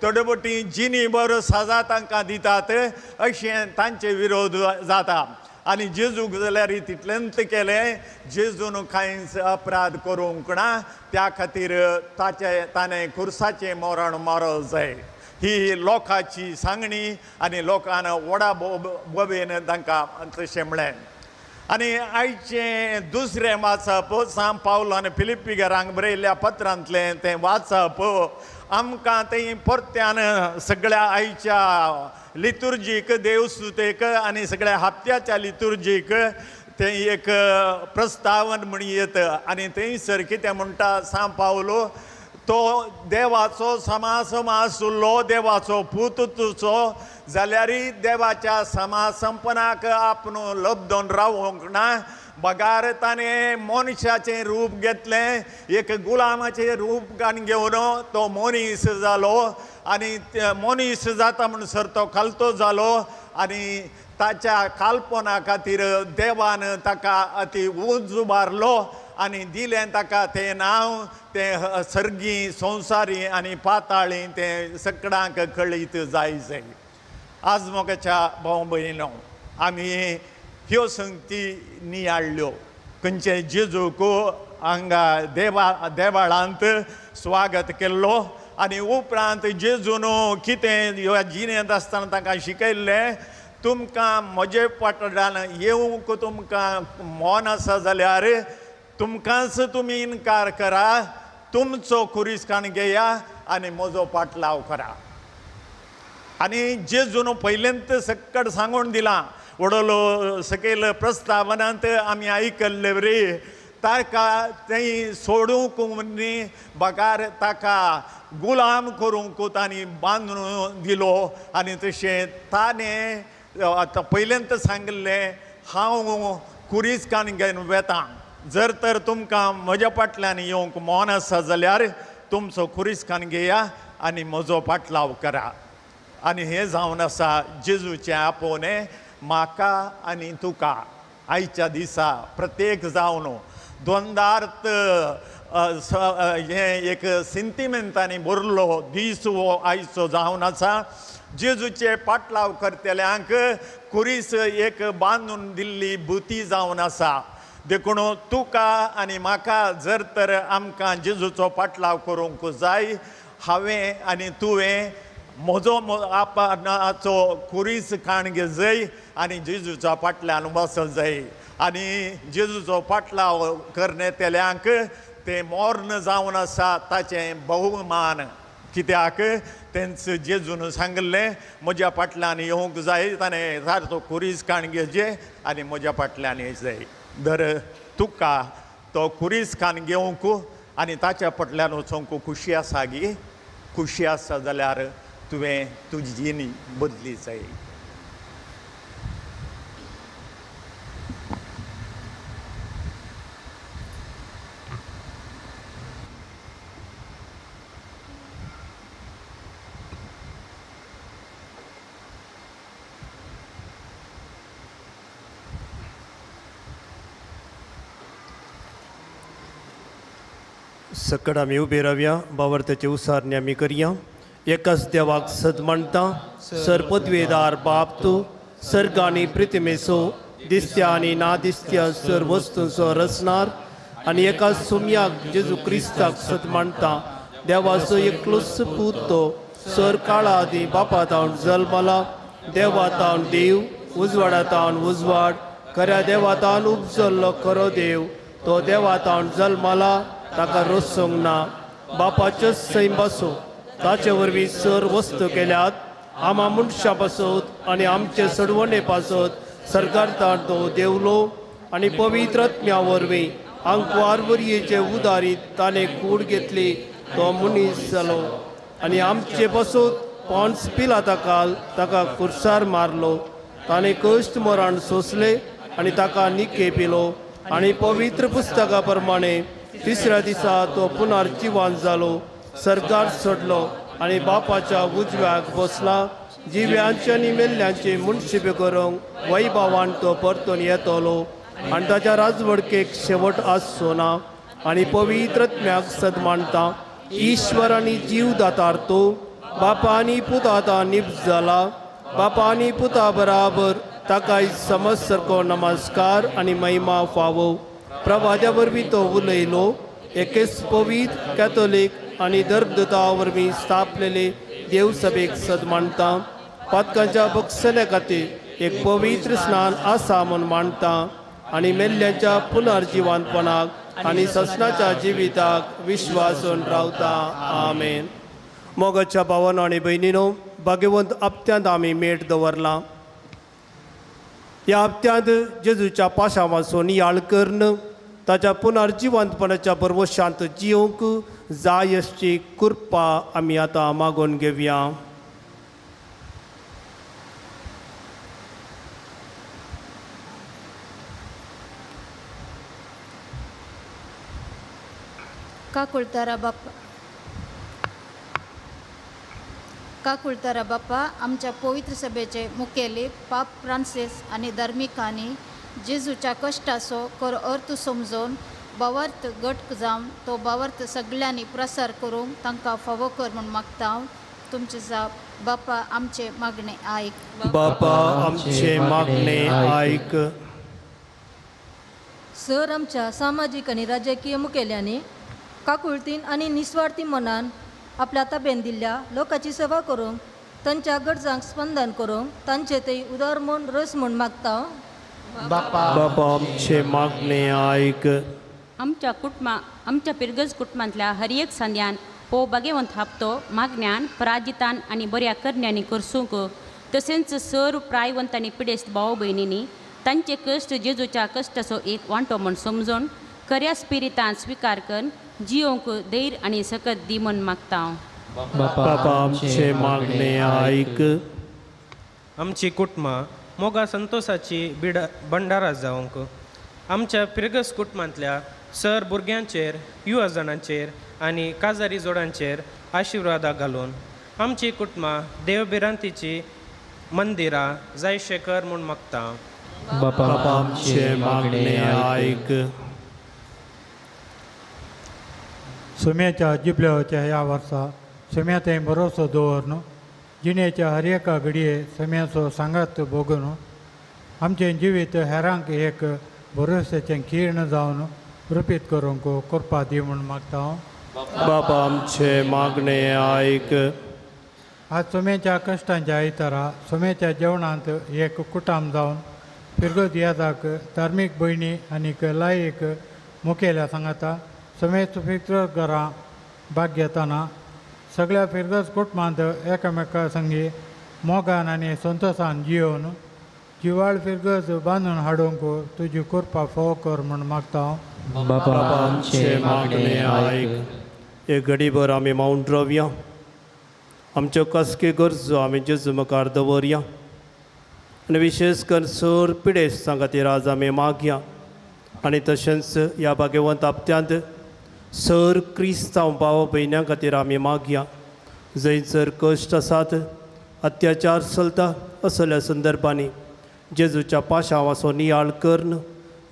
थोडे पटीन जिणीभर सजा तांकां दितात, अशें तांचे विरोध जाता. आनी जेजूक जाल्यार तितलेंच केलें, जेजून कांयच अपराध करूंक ना, त्या खातीर ताणें खुर्साचें मरण मरल जाय. ही लोकांची सांगणी आनी लोकांन व्हडा बोबेन तांकां तशें म्हळें. आनी आयचें दुसरें वाचप सांत पावलान फिलिप्पिकारांक बरयल्ल्या पत्रांतलें तें वाचप आमकां तें परत्यान सगळ्या आयच्या लितुर्जीक, देवस्तुतेक आनी सगळ्या हप्त्याच्या लितुर्जीक तें एक प्रस्तावन म्हण येता. आनी थंयसर कितें म्हणटा सांत पावलो, तो देवाचो समासम आसलो, देवाचो पूत तुजो, जाल्यार देवाच्या समासंपनाक आपण लबदोन रावूंक ना. बगार ताणें मनशाचें रूप घेतलें, एक गुलामाचें रूप घेवन तो मनीस जालो आनी मनीस जाता म्हणसर तो खालतो जालो. आनी ताच्या काल्पना खातीर देवान ताका अती उंच उबारलो आनी दिलें ताका तें नांव. तें सर्गी, संवसारी आनी पाताळी तें सगळ्यांक कळीत जाय. आज मोगाच्या भाव भयणीनो, आमी ह्यो संगती नियाळ्ळ्यो. खंयचे जेजूक हांगा देवाळांत स्वागत केल्लो आनी उपरांत जेजून कितें ह्या जिणेंत आसतना तांकां शिकयल्लें, तुमकां म्हजे पाटलान येवंक तुमकां मन आसा जाल्यार तुमकांच तुमी इन्कार करा, तुमचो खुरीसकाण घेया आनी म्हजो पाटलाव करा. आनी जेजून पयलेंत सक्कड सांगून दिलां. वडलो सकयल प्रस्तावनांत आमी आयकल्ले रे, ताका थंय सोडूंक न्ही, बगार ताका गुलाम करूंक तांणी बांदून दिलो. आनी तशें ताणें आतां पयलेंत सांगलें, हांव खुरीसकाण घेवन वेतां. जर तर तुमकां म्हज्या फाटल्यान येवंक मन आसा जाल्यार तुमचो खुरीसकाण घेया आनी म्हजो पाटलाव करा. आनी हें जावन आसा जेजूचें आपोवणें म्हाका आनी तुका. आयच्या दिसा प्रत्येक जावन द्वंदार्थ हें एक सेंटिमेंटांनी भरलो दीस हो आयचो जावन आसा. जेजूचे पाटलाव करतल्यांक खुरीस एक बांदून दिल्ली बुती जावन आसा. देखून तुका आनी म्हाका जर तर आमकां जेजूचो पाटलाव करूंक जाय, हांवें आनी तुवें म्हजो आपणाचो खुरीस काण घे जाय आनी जेजूच्या फाटल्यान वचूंक जाय. आनी जेजूचो पाटलाव करनेतेल्यांक तें मोर्न जावन आसा ताचें बहुमान. कित्याक तेंच जेजून सांगलें, म्हज्या फाटल्यान येवंक जाय, ताणें सारको खुरीस काण घेवचें आनी म्हज्या फाटल्यान येवचें. जर तुका तो खुरीस काण घेवंक आनी ताच्या फाटल्यान वचूंक खुशी आसा गी, खुशी आसा जाल्यार तुवें तुजी जिणी बदली जाय. सकड आमी उबे रावया, बावर्ताचे उसारणे आमी करया. एकाच देवाक सद म्हणटा, सरपदवेदार बाप तूं, सर्ग आनी पृथ्वीचो दिसत्या आनी नादिसत्या सर वस्तूंचो रचणार. आनी एकाच सुमयाक जेजू क्रिस्ताक सद म्हणटा, देवाचो एकलोच पूत तो, सर काळा आदी बापा तावन जल्मला, देवा तावन देव, उजवाडा तावन उजवाड, खऱ्या देवा तावन उपजल्लो खरो देव. तो देवा तावन जल्मला, ताका रोसोंक ना. बापाच्यो सैम बसो, ताचे वरवीं सर वस्तू केल्यात. आमा मनशां पासत आनी आमचे सडवणे पासत सरकार तो देवलो आनी पवित्र आत्म्या वरवीं आंकवार वरयेचे उदारीत ताणें कूड घेतली तो मनीस जालो आनी आमचे बसोत पॉन्स पिलाताकाल ताका कुर्सार मारलो ताणें कश्ट मरण सोंसले आनी ताका निके पिलो आनी पवित्र पुस्तका प्रमाणे तिसऱ्या दिसा तो पुनर्जिवान जालो सरकार चडलो आनी बापाच्या उजव्याक बसला जिव्यांचे आनी मेल्ल्यांचे मुनशिबे करूंक वैभवान तो परतून येतलो आनी ताच्या राजवडकेक शेवट आसचो ना आनी पवित्रत्म्याक सद मानता ईश्वर आनी जीव दातार तो बापा आनी पुता आतां निप्त जाला बापा आनी पुता बराबर ताकाय समज सारको नमस्कार आनी महिमा फावो प्रभाद्या वरवीं तो उलयलो एकेच पवित्र कॅथोलीक आनी धर्मदुता वरवीं स्थापलेले देव सभेक सद मानता पातकांच्या बक्षल्या खातीर एक पवित्र स्नान आसा म्हूण मानता आनी मेल्ल्यांच्या पुनर्जिवानपणाक आनी ससनाच्या जिविताक विश्वासून रावता आमेन. मोगाच्या भावांनो आनी भयणीनो, भाग्यवंत हप्त्यांत आमी मेट दवरला. ह्या हप्त्यांत जेजूच्या पाशां वाचून याळ कर्ण ताच्या पुनर्जिवंतपणाच्या परवशांत जियोंक जाय अशी कृपा आमी आतां मागून घेवया. काकुळतारा बाप्पा आमच्या पवित्र सभेचे मुखेली पाप फ्रांसीस आनी धर्मिकांनी जेजूच्या कश्टाचो खरो अर्थ समजून भावार्थ घट जावन तो भावार्थ सगळ्यांनी प्रसार करूंक तांकां फावो कर म्हूण मागता हांव. तुमचे जाप बाप्पा आमचे मागणे आयक. बापा आमचे मागणे आयक. सर आमच्या सामाजीक आनी राजकीय मुखेल्यांनी काकुळतीन आनी निस्वार्थी मनान आपल्या ताब्यान दिल्ल्या लोकांची सेवा करूंक तांच्या गरजांक स्पंदन करूंक तांचे ते उदार म्हूण रस म्हूण मागता. बापा आमचे मागणे आयक. आमच्या पिरगज कुटुंबांतल्या हर एक संद्यान हो भाग्यवंत हप्तो मागण्यान पराजितान आनी बऱ्या करण्यांनी करसूंक तशेंच सर प्रायवंत आनी पिडेस्त भाव भयणींनी तांचे कश्ट जेजूच्या कश्टाचो एक वांटो म्हूण समजून खऱ्या स्पिरितान स्विकार करून जियोंक धैर्य आनी सकत दी म्हूण मागता हांव. बापा आमचे मागणे आयक. आमची कुटुंबां मोगा संतोषाची भंडारा जावंक आमच्या पिरगस कुटुंबांतल्या सर भुरग्यांचेर युवा जाणांचेर आनी काजारी जोडांचेर आशिर्वादा घालून आमची कुटुंबां देवबिरांतीची मंदिरां जायशे कर म्हूण मागता. बापा आमचे मागणे आयक. सुम्याच्या जिबल्याच्या ह्या वर्सा सुम्या थंय भरोसो दवरून जिणेच्या हर एका घडये सुम्याचो सांगात भोगून आमचें जिवीत हेरांक एक भरोश्याचें खीण जावन रुपीत करूंक कृपा दी म्हूण मागता हांव. बापा आमचे मागणे आयक. आज सुम्याच्या कश्टांच्या आयतारा सुम्याच्या जेवणांत एक कुटाम जावन फिरगत येताक धार्मीक भयणी आनीक लायक मुखेल्या सांगाता समेत फित्र घरां भाग घेतना सगळ्या फिरगस कुटुंबांत एकामेका संगी मोगान आनी संतोशान जियोवन जिवाळ फिरगस बांदून हाडूंक तुजी कृपा फोव कर म्हूण मागता हांव. बापा आमचे मागणे आयक. एक घडीभर आमी मावून रावया. आमच्यो कसके गरजो आमी जेजू मुखार दवरया आनी विशेष करून सर पिडेस्तां खातीर आज आमी मागया आनी तशेंच ह्या भाग्यवंत हप्त्यांत सर क्रिस्तांव भाव भयण्यां खातीर आमी मागया जंयसर कश्ट आसात अत्याचार चलता असल्या संदर्भांनी जेजूच्या पाशां वचून नियाळ कर्ण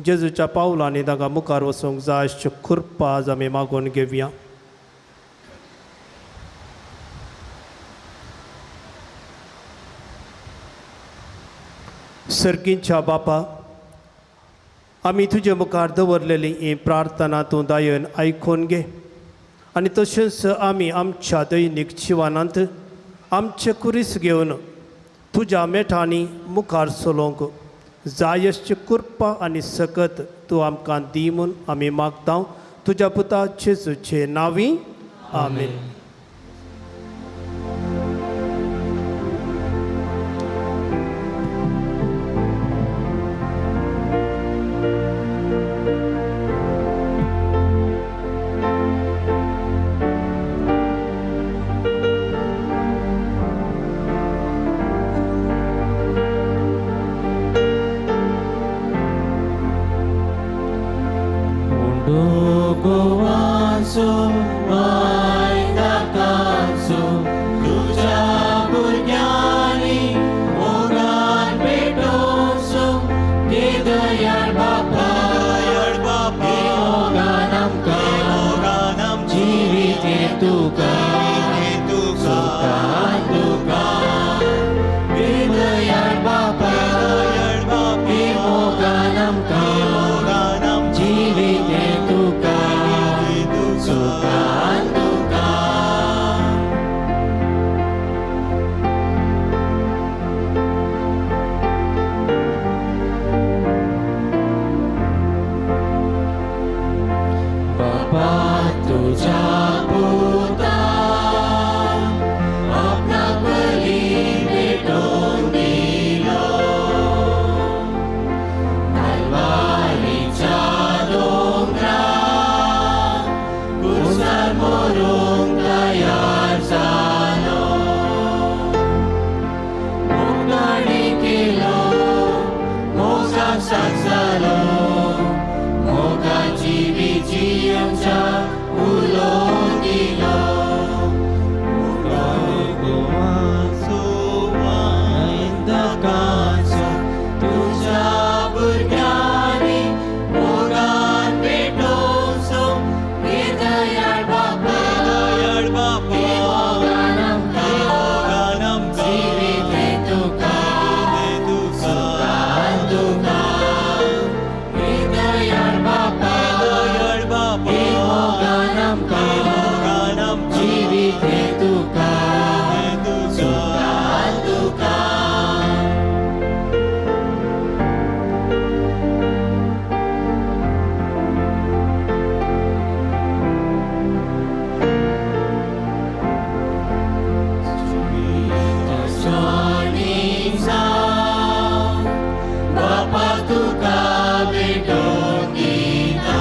जेजूच्या पावलांनी तांकां मुखार वचूंक जाय अशी कृपा आज आमी मागून घेवया. सर्गींच्या बापा आमी तुजे मुखार दवरलेली ही प्रार्थना तूं दायन आयकून घे आनी तशेंच आमी आमच्या दैनीक जिवनांत आमचे कुरीस घेवन तुज्या मेठांनी मुखार चलोवंक जाय अशी कृपा आनी सकत तूं आमकां दी म्हूण आमी मागता तुज्या पुता जेजूचे नांवी आमेन. गोवांचो वायदाकाचो तुझ्या भुरग्यांनी मोगान भेटोवचो हे दयाळ बापा मोगान आमकां जिवीत हे तुका सुखान तुका हे दयाळ बापा हे मोगान आमकां जिवीत हे तुका सुखान तुका बापा तुझ्या पुतान आपणाक बली भेटोवन दिलो कल्वारीच्या दोंगरार कुसार मरूंक तयार जालो मोगाणी केलो मोगाक सागजालो मोगाची विची आमच्या उलोवन दिलो गोवांचो वायदाकाचो तुझ्या भुरग्यांनी मोगान भेटोवचो हे दयाळ बापा हे मोगान आमकां जिवीत हे तुका सुखान तुका हे दयाळ बापा हे मोगान आमकां जिवीत हे तुका सुखान तुका सोनी जावं बापा तुका भेटोवन दिता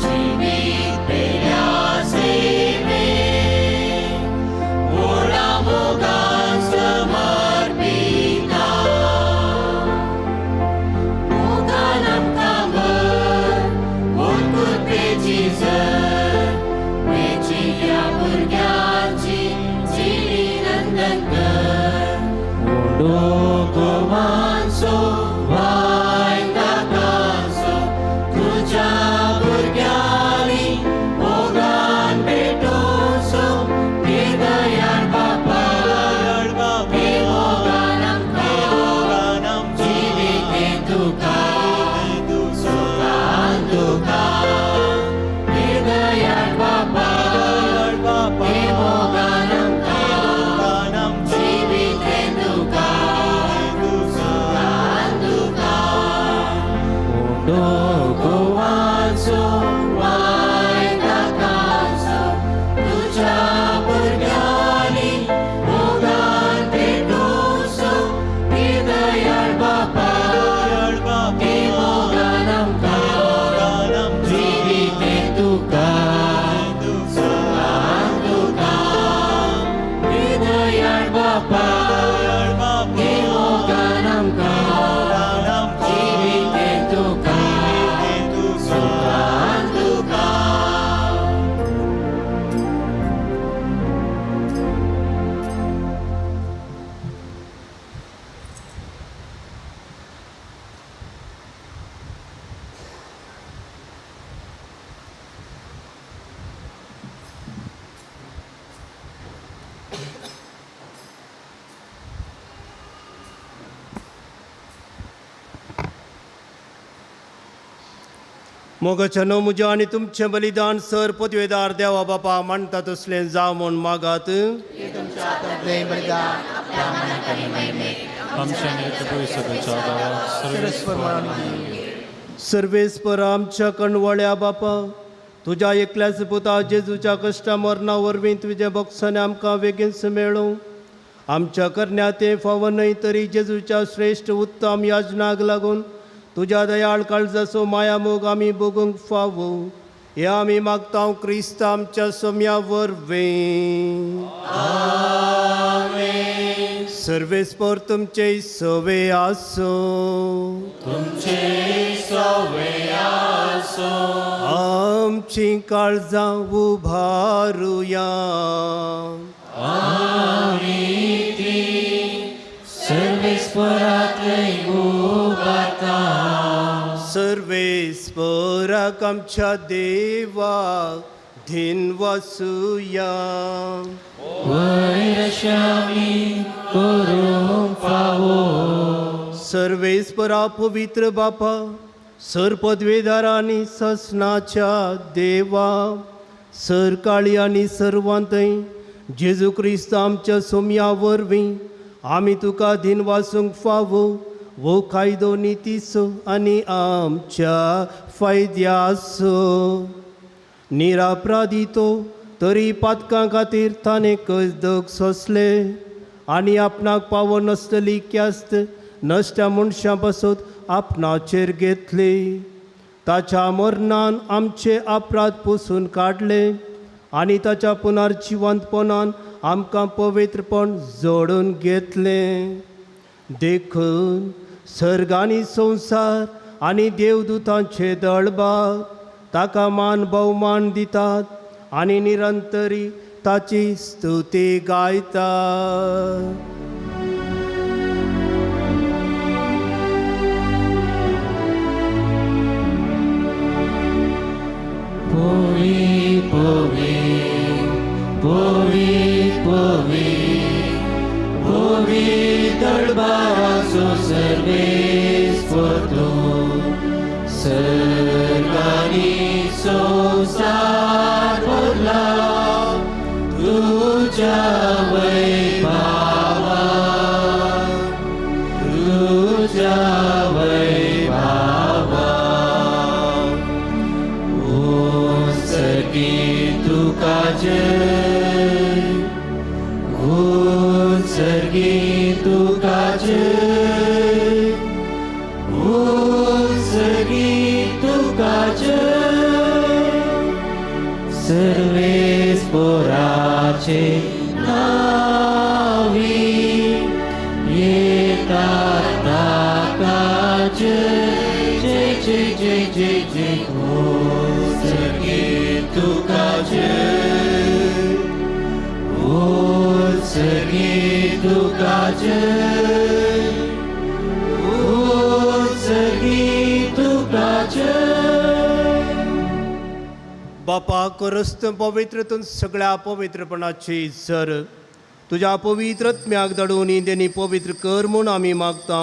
जिवीत पेल्या सेवेक व्हडा मोगान समर्पिता मोगान आमकां भर उत्कृपेची जर वेचिल्ल्या भुरग्यांची जिवी नंदन कर ओडो गोवांचो वायदाकाचो तुझ्या भुरग्यांनी मोगान भेटोवचो हे दयाळ बापा हे मोगान आमकां जिवीत हे तुका सुखान तुका हे दयाळ बापा हे मोगान आमकां जिवीत हे तुका सुखान तुका ओडो गोवांचो वायदाकाचो तुझ्या भुरग्यांनी मोगान भेटोवचो हे दयाळ बापा हे मोगान आमकां जिवीत हे तुका सुखान तुका हे दयाळ बापा हे मोगान आमकां जिवीत हे तुका सुखान तुका मोगाच्या मुजा आणि तुमचे बलिदान सर पदवेदार देवा बापा म्हणता तसलें जाव म्हूण मागात सर्वेस्पर आमच्या कणवळ्या बापा तुझ्या एकल्याच पुता जेजूच्या कश्टा मरणा वरवीं तुझ्या बक्षाने आमकां बेगीनच मेळो आमच्या करण्यात ते फावो न्हय तरी जेजूच्या श्रेष्ठ उत्तम याजनाक लागून तुझ्या दयाळ काळजाचो माया मोग आमी भोगूंक फावो हे आमी मागता क्रिस्त आमच्या सोम्या वरवीं सर्वेस्पर तुमचे सवे आसो तुमचे सवे आसो आमची काळजां उभारुया आमी ती सर्वेस्परांतले उबारता सर्वेस्पराक आमच्या देवाक धिनवासुया वैरशामी करूंक फावो सर्वेस्परा पवित्र बापा सर पदवेदार आनी ससनाच्या देवा सर काळी आनी सर्वांतय जेजू क्रिस्त आमच्या सोम्या वरवीं आमी तुका दिन वासूंक फावो वो कायदो नितीसो आनी आमच्या फायद्यासो निरापराधीतो तरी पातकां खातीर ताणें कसदक सोंसले आनी आपणाक पावो नासतली क्यास्त नश्ट मनशां पासून आपणाचेर घेतली ताच्या मरणान आमचे अपराध पुसून काडले आनी ताच्या पुनर्जिवंतपणान आमकां पवित्रपण जोडून घेतलें देखून सर्ग आनी संवसार आनी देवदूतांचे दळबार ताका मान भोवमान दितात आनी निरंतरी ताची स्तुती गायतात पोवी पोवी पोवी पोवी पोवी दरबाराचो सर्वेस्पर सर्गानी संसार भरला तुझ्या वैभवा तुझ्या वैभवा ओ सर्गी तुका जय ओ सर्गी तुका जय ओ सर्गी तुका जय सर्वेस्पराचे नावी येतात ताका जय जय जय जय जय जय ओ सर्गी तुका जय ओ सर्गी तुका जय ओ सर्गी तुका जय बापा करस्त पवित्रतून सगळ्या पवित्रपणाची सर तुझ्या पवित्रत्म्याक धाडून तेणी पवित्र कर म्हूण आमी मागता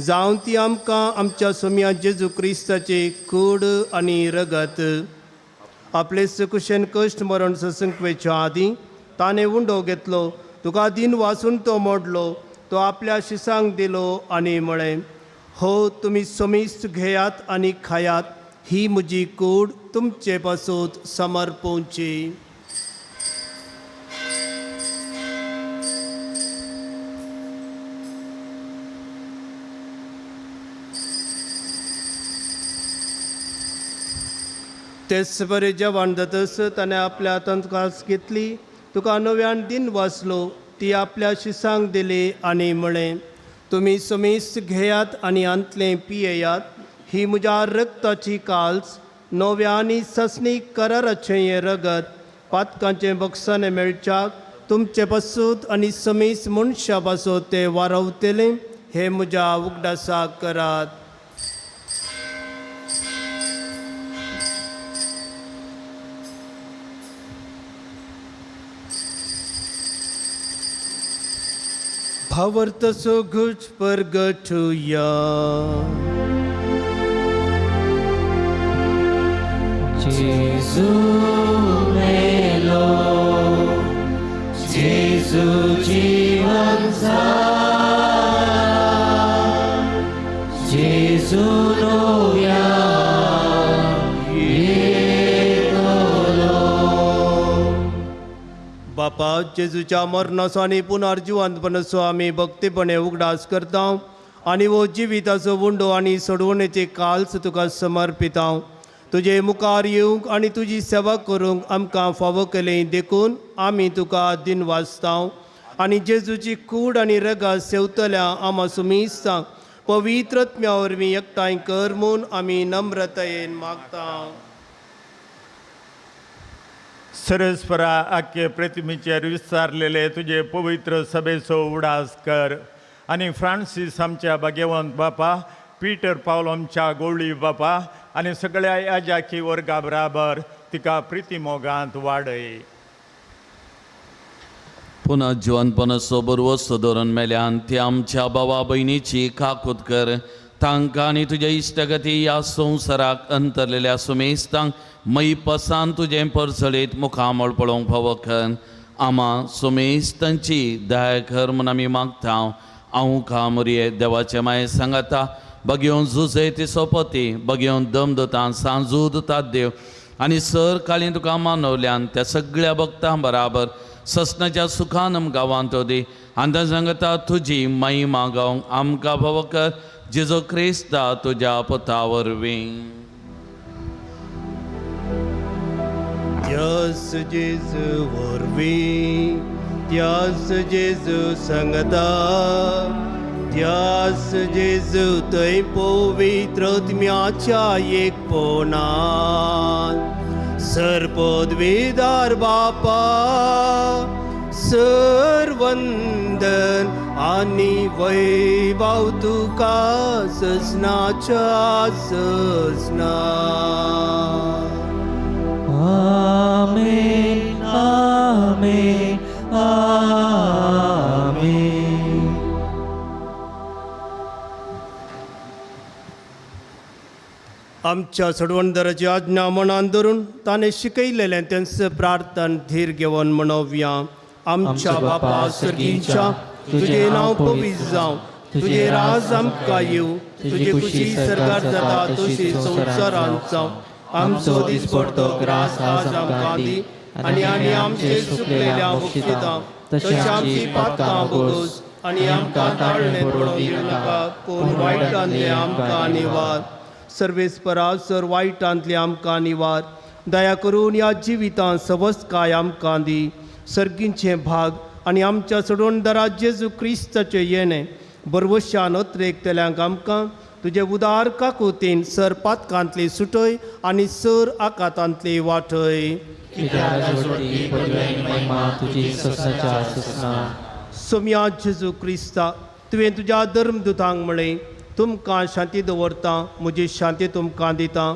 जावं ती आमकां आमच्या सोम्या जेजू क्रिस्ताचे कूड आनी रगत आपले सकुशेन कश्ट मरण ससंकवेच्या आदीं ताणें उंडो घेतलो तुका दिन वाचून तो मोडलो तो आपल्या शिसांक दिलो आनी म्हळें हो तुमी समीस्त घेयात आनी खायात ही म्हजी कूड तुमचे पासून समर्पोवची तेच बरे जेवण जातस ताणें आपल्या हातांत कास घेतली तुका नव्यान दिन वाचलो ती आपल्या शिसांक दिली आनी म्हळें तुमी समीस्त घेयात आनी अंतलें पियेयात ही म्हज्या रक्ताची काल्स नव्या आनी ससनी कराराचें हें रगत पातकांचें बक्षाने मेळच्याक तुमचे पासून आनी समीस मनशा पासून ते वारवतलें हे म्हज्या उगडासाक करात भावर्तसो घुच परगटुया जेजू मेलो जेजू जीवन जाला जेजू नव्या बापा जेजूच्या मरणाचो आनी पुनर्जिवंतपणाचो आमी भक्तीपणे उगडास करता आनी वो जिविताचो वंडो आनी सोडवणेचे काल्स तुका समर्पिता तुजे मुखार येवंक आनी तुजी सेवा करूंक आमकां फावो केलें देखून आमी तुका दिन वाचता आनी जेजूची कूड आनी रगां सेवतल्या आमा सुमीसांक पवित्रत्म्या वरवीं एकठांय कर म्हूण आमी नम्रतायेन मागता. सरस्परा आख्खे प्रतिमेचेर विस्तारलेले तुझे पवित्र सभेचो उडास कर आनी फ्रांसीस आमच्या भाग्यवंत बापा, पीटर पावल आमच्या गवळी बापा आनी सगळ्या याजाकी वर्गा बराबर तिका प्रितीमोगांत वाडय. पुन्हा जिवंतपण सोबर वस्त धरून मेल्यान ती आमच्या भावा भयणीची काकूत कर. तांकां आनी तुज्या इश्टगती ह्या संवसाराक अंतरलेल्या सुमेस्तांक मै पसान तुजें परसळीत मुखामळ पळोवंक फावो कर. आमा सुमेस्तांची दया कर म्हूण आमी मागता. हांव कामुरये देवाचे माये सांगाता बगेवन झुजे ती सोपती बगेवन दम दोतां सांजू दोतात देव आनी सर काळी तुका मानवल्यान त्या सगळ्या भक्तां बराबर ससनाच्या सुखान गांवांत दी आनी सांगता तुजी माई मागावंक आमकां फावो कर. जेजो क्रिस्ता तुज्या पुता वरवीं. त्यास जेजू वरवीं त्यास जेजू सांगता त्यास जेजू थंय पवित्रत्म्याच्या एकपणान सरपदवीदार बापा सरवंदन आनी वैभव तुका ससनाच्या ससना. आमेन आमेन आमेन. आमच्या सडवणदाराची आज्ञा मनान धरून ताणें शिकयलेलें तेंच प्रार्थन धीर घेवन म्हणोवया. आमच्या बापा सर्गीच्या तुजें नांव पवित्र जावं, तुजें राज आमकां येवं, तुजी खुशी सरकार जाता तशी संवसारांत जावं. आमचो दिसपडटो ग्रास आज आमकां दी आनी आमचे चुकलेल्या बक्षिता तशी आमची पातकां भोगोस आनी आमकां ताळणे पडोवंक दिनाका पूण वायटांतले आमकां निवार. सर्वेस्परा सर वायटांतले आमकां निवार. दया करून ह्या जिवितांत सवस्काय आमकां दी. सर्गींचे भाग आनी आमच्या सडवणदारा जेजू क्रिस्ताचें येणें बरवशान अत्रेकतल्यांक आमकां तुजे उदार काकुतीन सर पातकांतली सुटय आनी सर आकांतांतली वाटय. सोम्या जेजू क्रिस्ता तुवें तुज्या धर्मदुतांक म्हळें तुमकां शांती दवरता म्हजी शांती तुमकां दिता.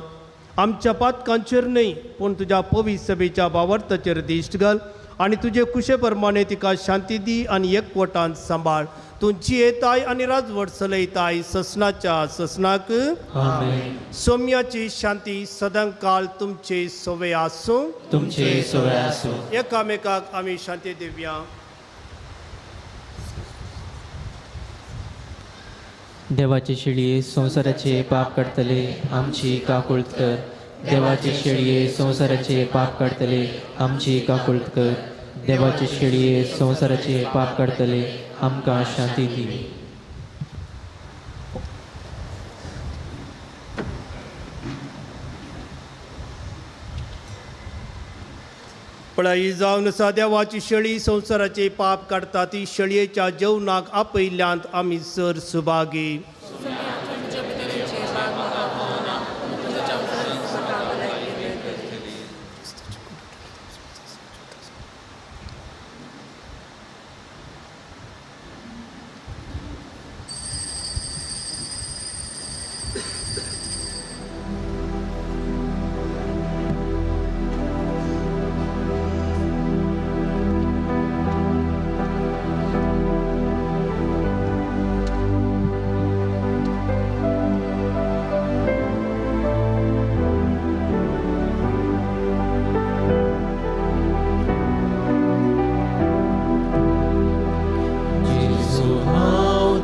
आमच्या पातकांचेर न्हय पूण तुज्या पवित्र सभेच्या भावार्थाचेर दिश्ट घाल आनी तुजे कुशे प्रमाणे तिका शांती दी आनी एकवटान सांबाळ. तुमची येताय आनी राजवट चलयताय ससनाच्या ससनाक. सोम्याची शांती सदांकाळ तुमचे सोवे आसूं. एकामेकाक आमी शांती दिवया. देवाचे शेळये संवसाराचे पाप काडतले आमची काकुळत कर. देवाचे शेळये संवसाराचे पाप काडतले आमची काकुळत कर. देवाचे शेळये संवसाराचे पाप काडतले आमकां शांती दी. पळय जावन आसा देवाची शेळी संवसाराचे पाप काडटा ती शेळयेच्या जेवणाक आपयल्यांत आमी सर सुभागी.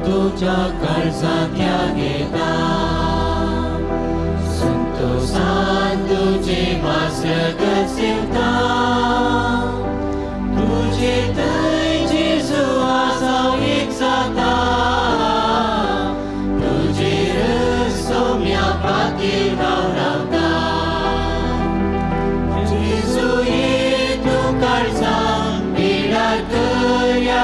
तुझ्या काळजांतल्या घेता संतोषान तुझे वासरग सेवता. तुझे थंय जेजू आसा एक जाता तुजेर सोम्या पातीर रावता. जेजू ये तूं काळजां पिडार कर या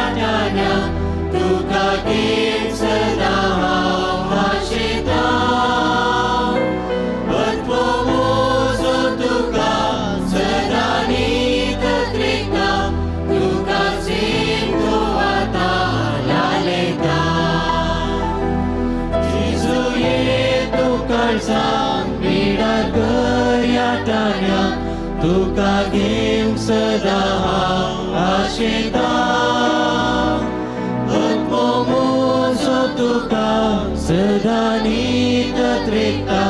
सदा आशेता आत्मोमोजो तुका सदा नीत त्रेता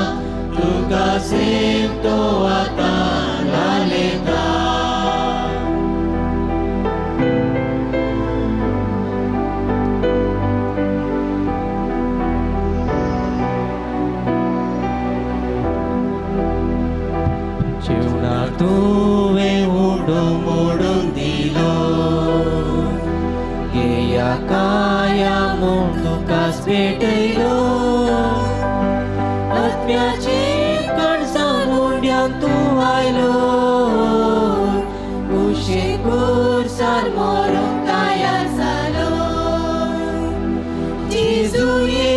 तुका सेवतो आता लालेता जेवणा तुवें उडो मोडून दिलो गेया काया म्हूण तुकाच भेटयलो आत्म्याची कणसां मुंड्यान तूं आयलो कुशीकूर सार मोरूंक तयार जालो जेजुये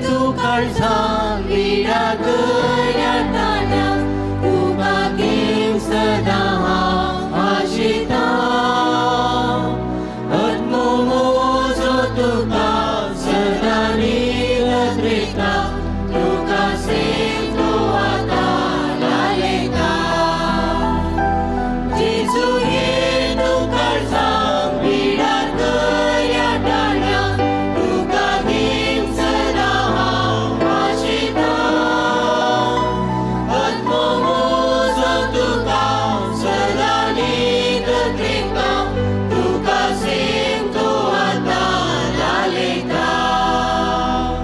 तूं काळजां विडा गऱ्या ताण्या तुका घेवन सदा हांव आशेता आत्मोमोजो तुका सदा नीत त्रेता तुका सेवतो आता लालेता जेजुये तूं काळजां विडार गऱ्या ताण्या तुका घेवन सदा हांव आशेता आत्मोमोजो तुका सदा नीत त्रेता तुका सेवतो आता लालेता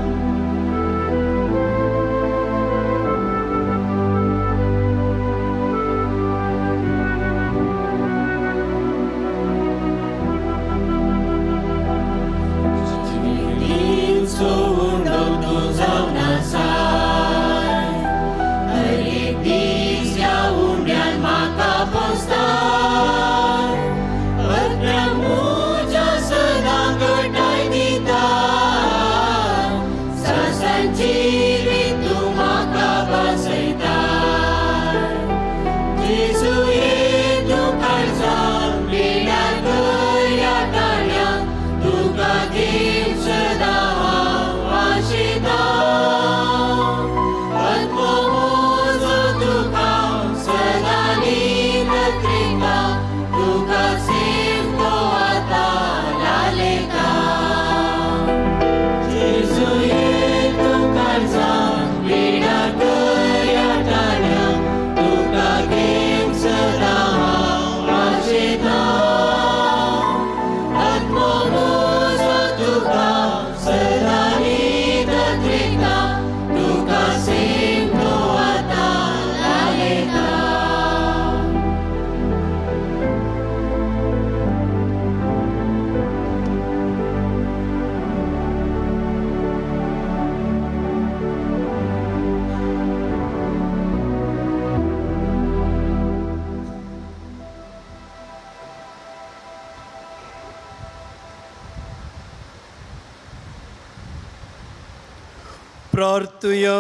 प्रार्थुया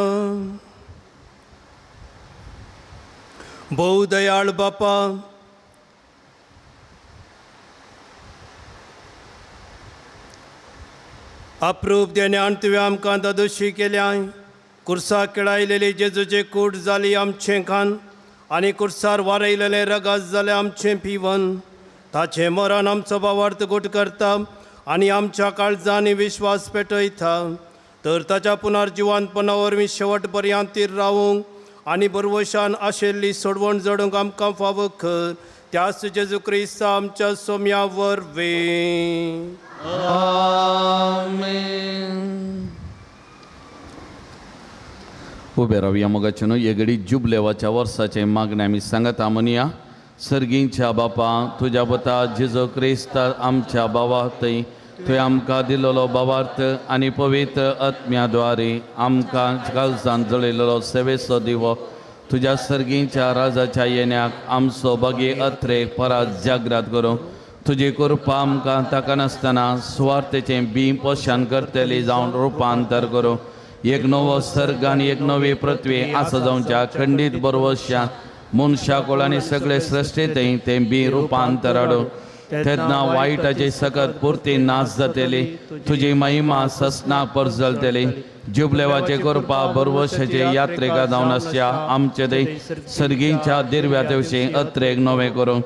भोव दयाळ बापा अप्रूप देण्यान तुवें आमकां दादोशी केल्याय कुर्सा केळायलेली जेजूचे कूड जाली आमचें खान आनी कुर्सार वारयलेलें रगत जालें आमचें पिवन ताचें मरण आमचो भावार्थ घोट करता आनी आमच्या काळजांनी विश्वास पेटयता तर ताच्या पुनर्जिवानपणा वरवीं शेवट पर्यंत रावूंक आनी बरवशान आशिल्ली सोडवण जडूंक आमकां फावो कर त्याच जेजू क्रिस्त आमच्या सोम्या वरवीं उबे रावया मोगाचेनो येगडी जुबलेवाच्या वर्साचे मागणे आमी सांगता म्हणया सर्गींच्या बापा तुज्या पता जेजू क्रिस्त आमच्या भावा थंय तुवें आमकां दिलेलो भावार्थ आनी पवित्र आत्म्याद्वारे आमकां काळजांत जळयलेलो सेवेचो दिवो तुज्या सर्गींच्या राजाच्या येण्याक आमचो बगे अत्रे परत जागृत करूं तुजी कृपा आमकां ताका नासतना स्वार्थेचें बी पोशान करतली जावन रुपांतर करूं एक नवो सर्ग आनी एक नवी पृथ्वी आसा जावच्या खंडीत बरवश्या मनशा कोळांनी सगळे सृश्टींतय तें बी रुपांतर हाडूं तेन्ना वायटाचे सकत पुर्ती नाश जातली तुजी महिमा ससना परजलतली जुबलेवाचे कृपा बरवशाचे यात्रेका जावन आसच्या आमचे थंय सर्गींच्या दिरव्या दिवशी अत्रेक नवें करूं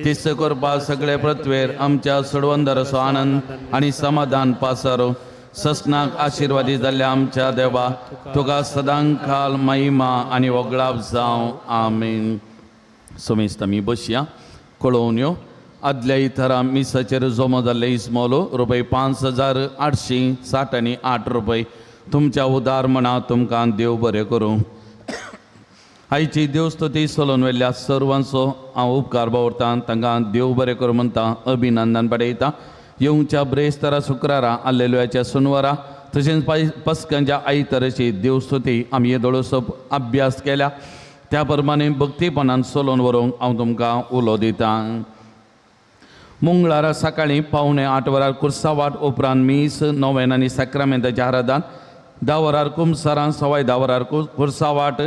तिस करपा सगळे पृथ्वेर आमच्या सडवंदरसो आनंद आणि समाधान पासारो ससनाक आशिर्वादी जाल्ल्या आमच्या देवा तुका सदांकाल महिमा आणि वगळाव जावं आमीन. समेस्त आमी बसया कळोवन यो. आदल्या इतरा मिसाचेर जमो जाल्ले इस्मोलो रुपये 5,860 रुपये तुमच्या उदार मना तुमकां देव बरें करूं. आयची देवस्तुती सोलोवन वेल्ल्या सर्वांचो हांव उपकार भावरतां तांकां देव बरें करूं म्हणटा अभिनंदन पडयता. येवच्या ब्रेस्तारा शुक्रारा आल्लेलुयाच्या सुनवारा तशेंच पस्कांच्या आयताराची देवस्तुती आमी येदोळसो अभ्यास केल्या त्या प्रमाणे भक्तीपणान सोलोवन व्हरूंक हांव तुमकां उलो दितां. मंगळारा सकाळीं 7:45 वरार कुर्सावाट उपरांत मीस नोवेन आनी सॅक्रामेंताचें आराधन 10 वरार कुमसारां 10:15 वरार कुर्सावाट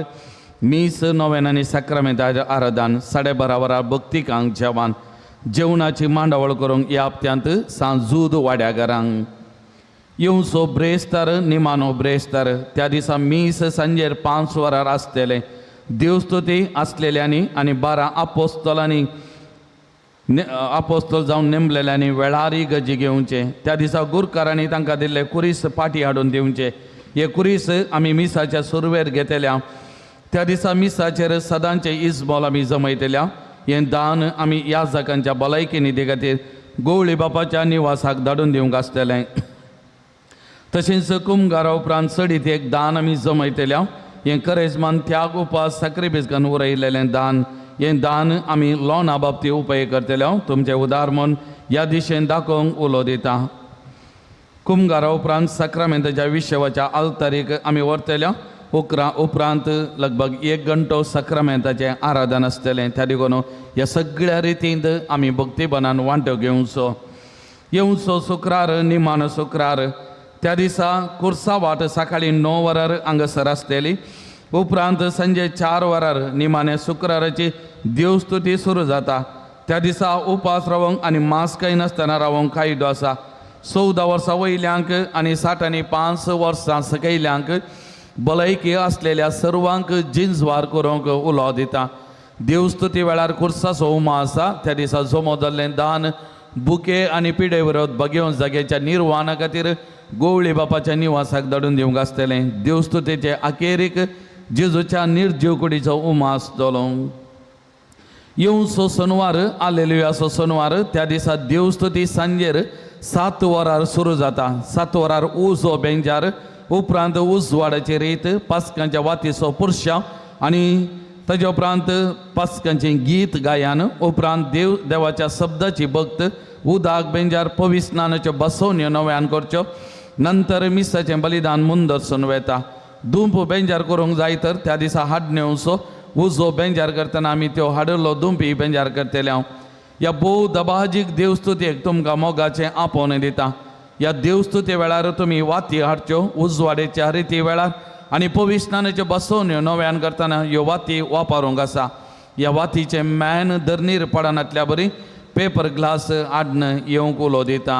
मीस नोवेन आनी सॅक्रामेंताचें आराधन 12:30 वरार भक्तिकांक जेवण जेवणाची मांडावळ करूंक ह्या हप्त्यांत सांजूद वाड्याघरांक येवचो ब्रेस्तार निमानो ब्रेस्तार त्या दिसा मीस सांजेर 5 वरार आसतले. देवस्तुती आसलेल्यांनी आनी 12 आपोस्तोल जावन नेमलेल्यांनी वेळारी गजी घेवचे. त्या दिसा गुरकारांनी तांकां दिल्ले कुरीस पाटी हाडून दिवचे. हे कुरीस आमी मिसाच्या सुरवेर घेतल्या. त्या दिसा मिसाचेर सदांचे इस्मॉल आमी जमयतल्या. हें दान आमी याजकांच्या भलायकी निधी खातीर गवळी बापाच्या निवासाक धाडून दिवंक आसतलें. तशेंच कुमगारा उपरांत चडीत एक दान आमी जमयतल्या. हें करेजमान त्याग उपास साखरी बिस्कान उरयलेलें दान. हें दान आमी लोना बाबतींत उपेग करतले. तुमचें उदार मन ह्या दिशेन दाखोवंक उलो दिता. कुमगारा उपरांत सॅक्रामेंताच्या विशेवाच्या आल्तारीक आमी व्हरतल्या. उपरांत लगभग 1 घंटो सॅक्रामेंताचें आराधन आसतलें. त्या देखून ह्या सगळ्या रितींत आमी भक्तीपणान वांटो घेवचो. येवचो शुक्रार निमाण शुक्रार त्या दिसा कुर्सावाट सकाळीं 9 वरार हांगासर आसतली. उपरांत संजे 4 वरार निमाणे शुक्राराची देवस्तुती सुरू जाता. त्या दिसा उपास रावंक आनी मास्क नासतना रावंक कायदो आसा. 14 वर्सां वयल्यांक आनी 65 वर्सां सकयल्यांक भलायकी आसलेल्या सर्वांक जिंजवार करूंक उलो दिता. देवस्तुती वेळार कुर्साचो उमा आसा. त्या दिसा जमो जाल्लें दान बुके आनी पिडे विरोध भगेवन जाग्याच्या निर्वाणा खातीर गवळी बापाच्या निवासाक धाडून दिवंक आसतलें. देवस्तुतीचे अखेरीक जेजूच्या निर्जीव कुडीचो उमा आसतलो. येवचो सोनवार आलेलुयाचो सोनवार त्या दिसा देवस्तुती सांजेर 7 वरार सुरू जाता. 7 वरार उजो बेंजार उपरांत उजवाडाची रीत पास्कांच्या वातीचो पुरशांव आनी ताजे उपरांत पास्कांचें गीत गायन उपरांत देवाच्या शब्दाची भक्त उदाक बेंजार पविस्नानाच्यो बसवण्यो नव्यान करच्यो. नंतर मिसाचें बलिदान मुंदरसून वेता. दुंप बेंजार करूंक जाय तर त्या दिसा हाडण्योसो उजो बेंजार करतना आमी त्यो हाडलो दुंपी बेंजार करतले. ह्या भोव दबाजीक देवस्तुतेक तुमकां मोगाचें आपोवन दिता. ह्या देवस्तुते वेळार तुमी वाती हाडच्यो उजवाडेच्या रिती वेळार आनी पविस्नानाच्यो बसवण्यो नव्यान करतना ह्यो वाती वापरूंक आसा. ह्या वातीचें मॅन धरणीर पडनातल्या बरी पेपर ग्लास हाडन येवंक उलो दिता.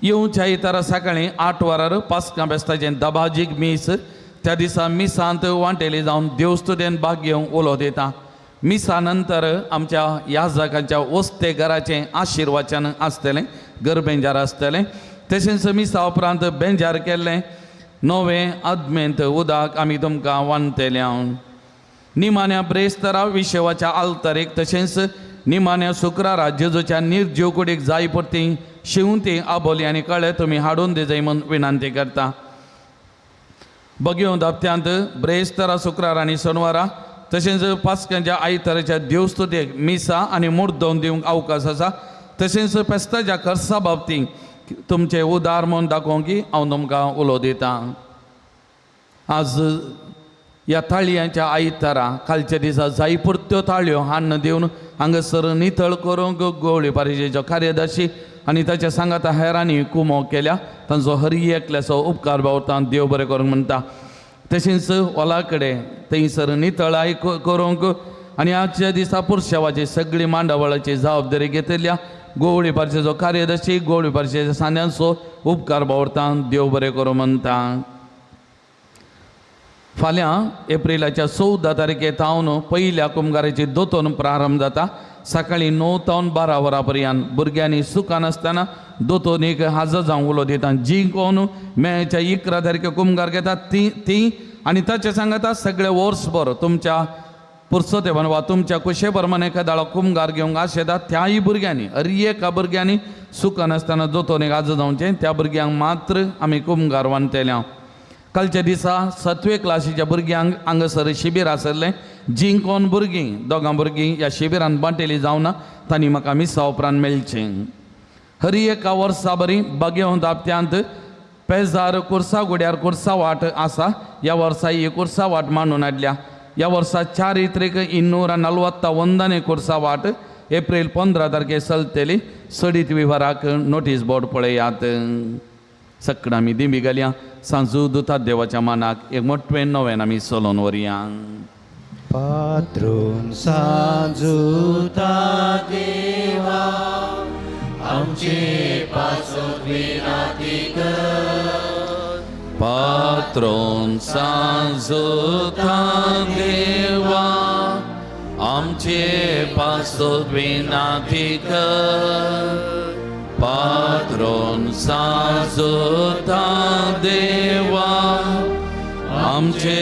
येवच्या इतरा सकाळीं 8 वरार पास्कां बेस्ताचें दबाजीक मीस त्या दिसा मिसांत वांटेली जावन देवस्तुतेन भाग घेवंक उलो दिता. मिसा नंतर आमच्या याजकांच्या वस्ते घराचें आशिर्वाचन आसतलें. घर बेंजार आसतलें. तशेंच मिसा उपरांत बेंजार केल्लें नवें आदमेंत उदक आमी तुमकां वांटतल्या. निमाण्या ब्रेस्तारा विशेवाच्या आल्तारीक तशेंच निमाण्या शुक्रारा जेजूच्या निर्जीव कुडीक जाय पुरती शिवंती आबोली आनी कळे तुमी हाडून दिजय म्हूण विनंती करता. भगेवन हप्त्यांत ब्रेस्तारा शुक्रार आनी शनवारा तशेंच पास्कांच्या आयताराच्या देवस्तुतेक मिसा आनी मुर्दोवन दिवंक अवकाश आसा. तशेंच पेस्ताच्या खर्चा बाबतींत तुमचें उदार म्हूण दाखोवंक हांव तुमकां उलो दितां. आज ह्या ताळयांच्या आयतारा कालच्या दिसा जाय पुरत्यो ताळयो हाडून दिवन हांगासर नितळ करूंक गवळी पारिशेचो कार्यदर्शी आनी ताच्या सांगाता हेरांनी कुमो केल्या. तांचो हरी एकल्याचो उपकार भावता देव बरें करूंक म्हणटा. तशेंच ओला कडेन थंयसर नितळाय करूंक आनी आजच्या दिसा पुरशेवाची सगळी मांडावळाची जबाबदारी घेतल्या. गवळी पार्शेचो कार्यदर्शी गवळी पार्शेच्या सांद्यांचो उपकार भावता देव बरें करूं म्हणटा. फाल्यां एप्रिलाच्या 14 तारखेक हांव पयल्या कुमगाराची दोतोन प्रारंभ जाता. सकाळी 9 ते 12 वरांपर्यंत भुरग्यांनी सुखान आसतना दोतोन एक हाजर जावंक उलो दिता जी कोण मेच्या 11 तारखेक कुमगार घेतात ती आनी ताचे सांगता सगळे वर्सभर तुमच्या पुरसतेवन वा तुमच्या कुशे प्रमाणे एखादा कुमगार घेवंक आशेतात त्याही भुरग्यांनी एका भुरग्यांनी सुखान आसतना दोतोन एक हाजर जावचें त्या भुरग्यांक मात्र आमी कुमगार वांटल्या कालच्या दिसा 7वे क्लासीच्या भुरग्यांक हांगासर शिबीर आसलें जी कोण भुरगीं दोगां भुरगीं ह्या शिबिरांत बांटेली जावना तांणी म्हाका मिसा उपरांत मेळचें एका वर्सा बरी बागेव दापत्यांत पेजार कुर्सा गुड्यार कुर्सा वाट आसा ह्या वर्सा ही कुर्सा वाट मांडून हाडल्या ह्या वर्सा 4 इत्रेक 241 कुर्सा वाट एप्रिल 15 तारखेक चलतली सडीत विवराक नोटीस बोर्ड पळयात सकाळ आमी दिमी घालया सांजू दुतात देवाच्या मानाक एक मोठें नवें आमी चलोवन वरया पात्रून सांजुता देवा आमचे पासोत विनाती कर पात्रोन सांजुता देवा आमचे पासोत विनाती कर पात्रोन सांजुता देवा आमचे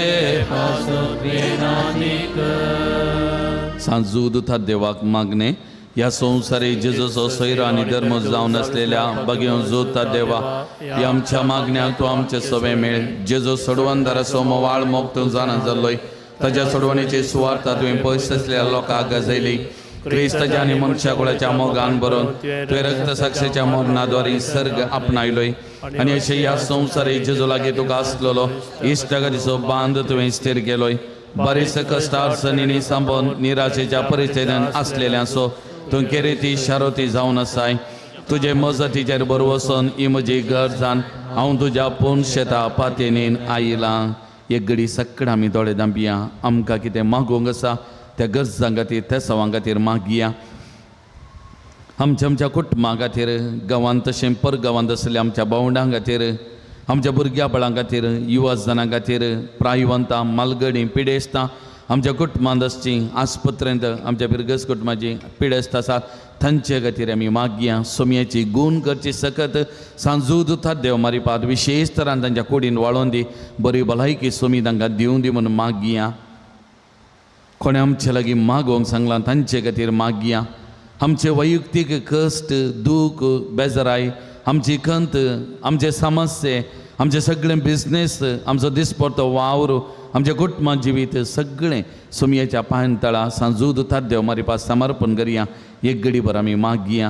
पासोत विनाती कर सांजू दुतात देवाक मागणे ह्या संवसारी जेजूचो सैर आनी धर्म जावन आसलेल्या बगेवन जोता देवा ह्या आमच्या मागण्याक तूं आमचे सवे मेळ जेजू सोडवंदाराचो मोवाळ मोग जाणा जाल्लोय ताच्या सोडवणेची सुवार्थ तुवें पयस आसलेल्या लोकांक गाजयली क्रिस्ताच्या आनी मनशा कुळाच्या मोगान बरोवन तुवें रक्त साक्षेच्या मरणाद्वारे सर्ग आपणायलोय आनी अशें ह्या संवसारी जेजू लागीं तुका आसलेलो इश्टगतीचो बांद तुवें स्थिर केलोय बरेच कश्ट अडचणींनी सांबोवन निराशेच्या परिस्थितींत आसलेल्यांचो तूं केरेती शारोती जावन आसाय तुजे मजतीचेर बरो वचोन ही म्हजी गरजान हांव तुज्या पूर्ण शेता पातयेनीन आयलां एक घडी सक्कड आमी दोळे धांपया आमकां कितें मागोवंक आसा त्या गरजां खातीर त्या सवां खातीर मागया आमच्या कुटुंबा खातीर गांवांत तशें परगांवांत आसलेल्या आमच्या भावंडां खातीर आमच्या भुरग्या बळां खातीर युवा जनां खातीर प्रायवंतां मालगडी पिडेस्तां आमच्या कुटुंबांत आसची आस्पत्रेंत आमच्या बिरगस कुटुंबाची पिडेस्त आसात तांचे खातीर आमी मागया सोम्याची गूण करची सकत सांजू दुतात देव मारिपात विशेश तरान तांच्या कुडीन वाळोवन दी बरी भलायकी सोमी तांकां दिवं दी म्हणून मागया कोणें आमचे लागीं मागोवंक सांगलां तांचे खातीर मागया आमचे वैयक्तीक कश्ट दूख बेजाराय आमची खंत आमचे समस्ये आमचे सगळें बिझनेस आमचो दिसपडतो वावर आमचे कुटुंबा जिवीत सगळें सोमयाच्या पांय तळा सांजू दुतात देव मारिपा समर्पण करया एक घडी भर आमी मागया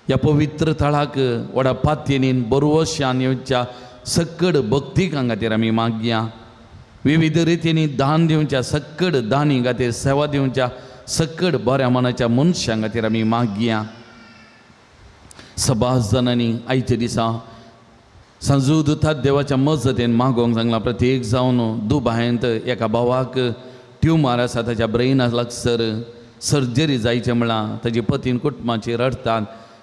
ह्या पवित्र तळाक व्हडा पातयेनीन बरोवशान येवच्या सक्कड भक्तीक खातीर आमी मागया विविध रितींनी दान दिवच्या सक्कड दानी खातीर सेवा दिवच्या सक्कड बऱ्या मनाच्या मनशां खातीर आमी मागया सभास जणांनी आयच्या दिसा सांजू दुतात देवाच्या मजतीन मागोवंक सांगलां प्रत्येक जावन दुबायंत एका भावाक ट्युमर आसा ताच्या ब्रेनाक लागसर सर्जरी जायचें म्हळां ताजी पतीन कुटुंबाची रडटात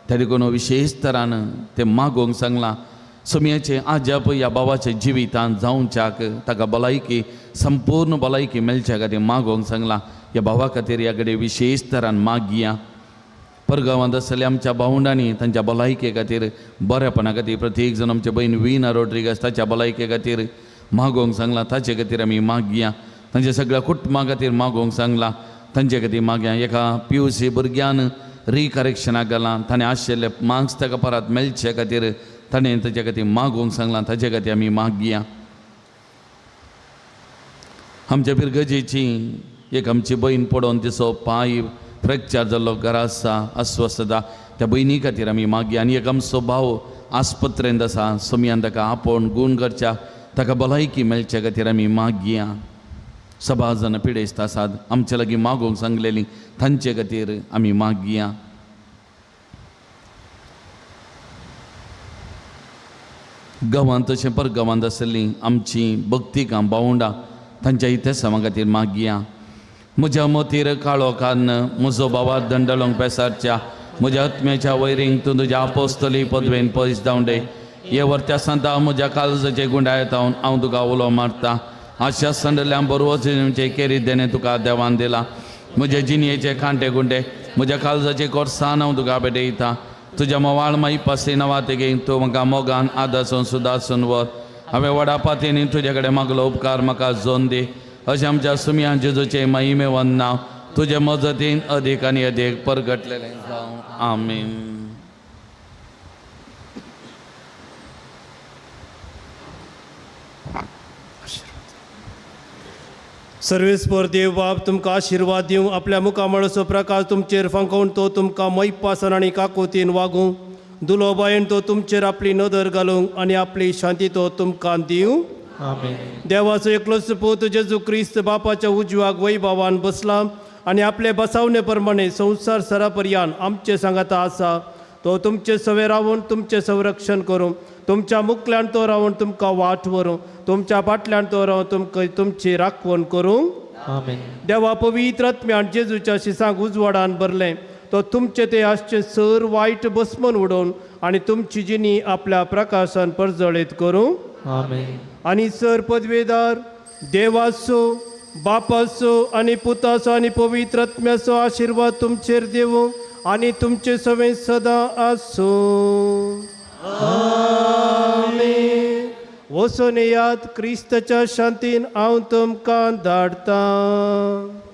त्या देखून विशेश तरान ते मागोवंक सांगलां सोमयाचे आजप ह्या भावाच्या जिवितांत जावच्याक ताका भलायकी संपूर्ण भलायकी मेळच्या खातीर मागोवंक सांगलां ह्या भावा खातीर ह्या कडेन विशेष तरान मागया परगांवांत आसलेल्या आमच्या भावंडांनी तांच्या भलायके खातीर बरेपणा खातीर प्रत्येक जण आमचे बहीण विना रोड्रिगस ताच्या भलायके खातीर मागोवंक सांगलां ताचे खातीर आमी मागया तांच्या सगळ्या कुटुंबा खातीर मागोवंक सांगलां तांचे खातीर मागया एका PUC भुरग्यान रिकरेक्शनाक घालां ताणें आशिल्ले मार्क्स ताका परत मेळचे खातीर ताणें ताचे खातीर मागोवंक सांगलां ताचे खातीर आमी मागया आमच्या बिरगजेची एक आमची बहीण पडोवन तिचो पांय फ्रॅक्चर जाल्लो घरा आसा अस्वस्थता त्या भयणी खातीर आमी मागया आनी एक आमचो भाव आस्पत्रेंत आसा सोमयान ताका आपोवन गूण करच्या ताका भलायकी मेळच्या खातीर आमी मागया सभा जाणां पिडेस्त आसात आमचे लागीं मागोवंक सांगलेलीं तांचे खातीर आमी मागया गांवांत तशें परगांवांत आसलीं आमची भक्तिकां भावंडां तांच्या इतिहासा खातीर मागया म्हज्या मतीर काळो कान्न म्हजो भावा दंडलोंक पेसारच्या म्हज्या आत्म्याच्या वैरींक तूं तुज्या आपोस्तली पदवेन पयस धांवडे हे वर्त्या सांता म्हज्या काळजाचे गुंडायत हांव तुका उलो मारता आशा संडल्या बरोवचे केरी देणे तुका देवान दिला म्हजे जिणयेचे खांटे गुंडे म्हज्या काळजाचे कोर्सान हांव तुका भेटयता तुज्या मोवाळ माई पासय नांवा तेगे तूं म्हाका मोगान आदासून सुदासून वर हांवें व्हडा पातयेनी तुजे कडेन मागलो उपकार म्हाका जोन दी अशें आमच्या सुम्या जेजूचे महिमेवन नांव तुजे मजतीन अदीक आनी अदीक परगटलेलें जावं आमीन. सर्वेस्पर देव बाब तुमकां आशिर्वाद दिवं आपल्या मुखामळसो प्रकाश तुमचेर फंकोवन तो तुमकां मैपासन आनी काकोतीन वागूं दुलो बायन तो तुमचेर आपली नदर घालूंक आनी आपली शांती तो तुमकां दिवं. आमेन. देवाचो एकलोच पूत जेजू क्रिस्त बापाच्या उजवाक वैभवान बसला आनी आपले बसावणे प्रमाणे संवसार सरापर्यान आमचे सांगाता आसा तो तुमचे सवे रावून तुमचे संरक्षण करूं तुमच्या मुखल्यान तो रावून तुमकां वाट व्हरूं तुमच्या फाटल्यान तो रावून तुमकां तुमची राखण करूं. आमेन. देवा पवित्र आत्म्यान जेजूच्या शिसांक उजवाडान भरलें तो तुमचे ते आसचे सर वायट बसमन उडोवन आनी तुमची जिणी आपल्या प्रकाशान परजळीत करूं. आमेन. आनी सर पदवेदार देवाचो बापाचो आनी पुताचो आनी पवित्र आत्म्याचो आशिर्वाद तुमचेर देवूं आनी तुमचे सवे सदां आसूं. आमेन. वचून येयात क्रिस्ताच्या शांतीन हांव तुमकां धाडटां.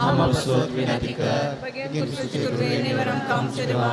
Amor suot vinatiker, bagi kursus kurve nevaram kam cedewa,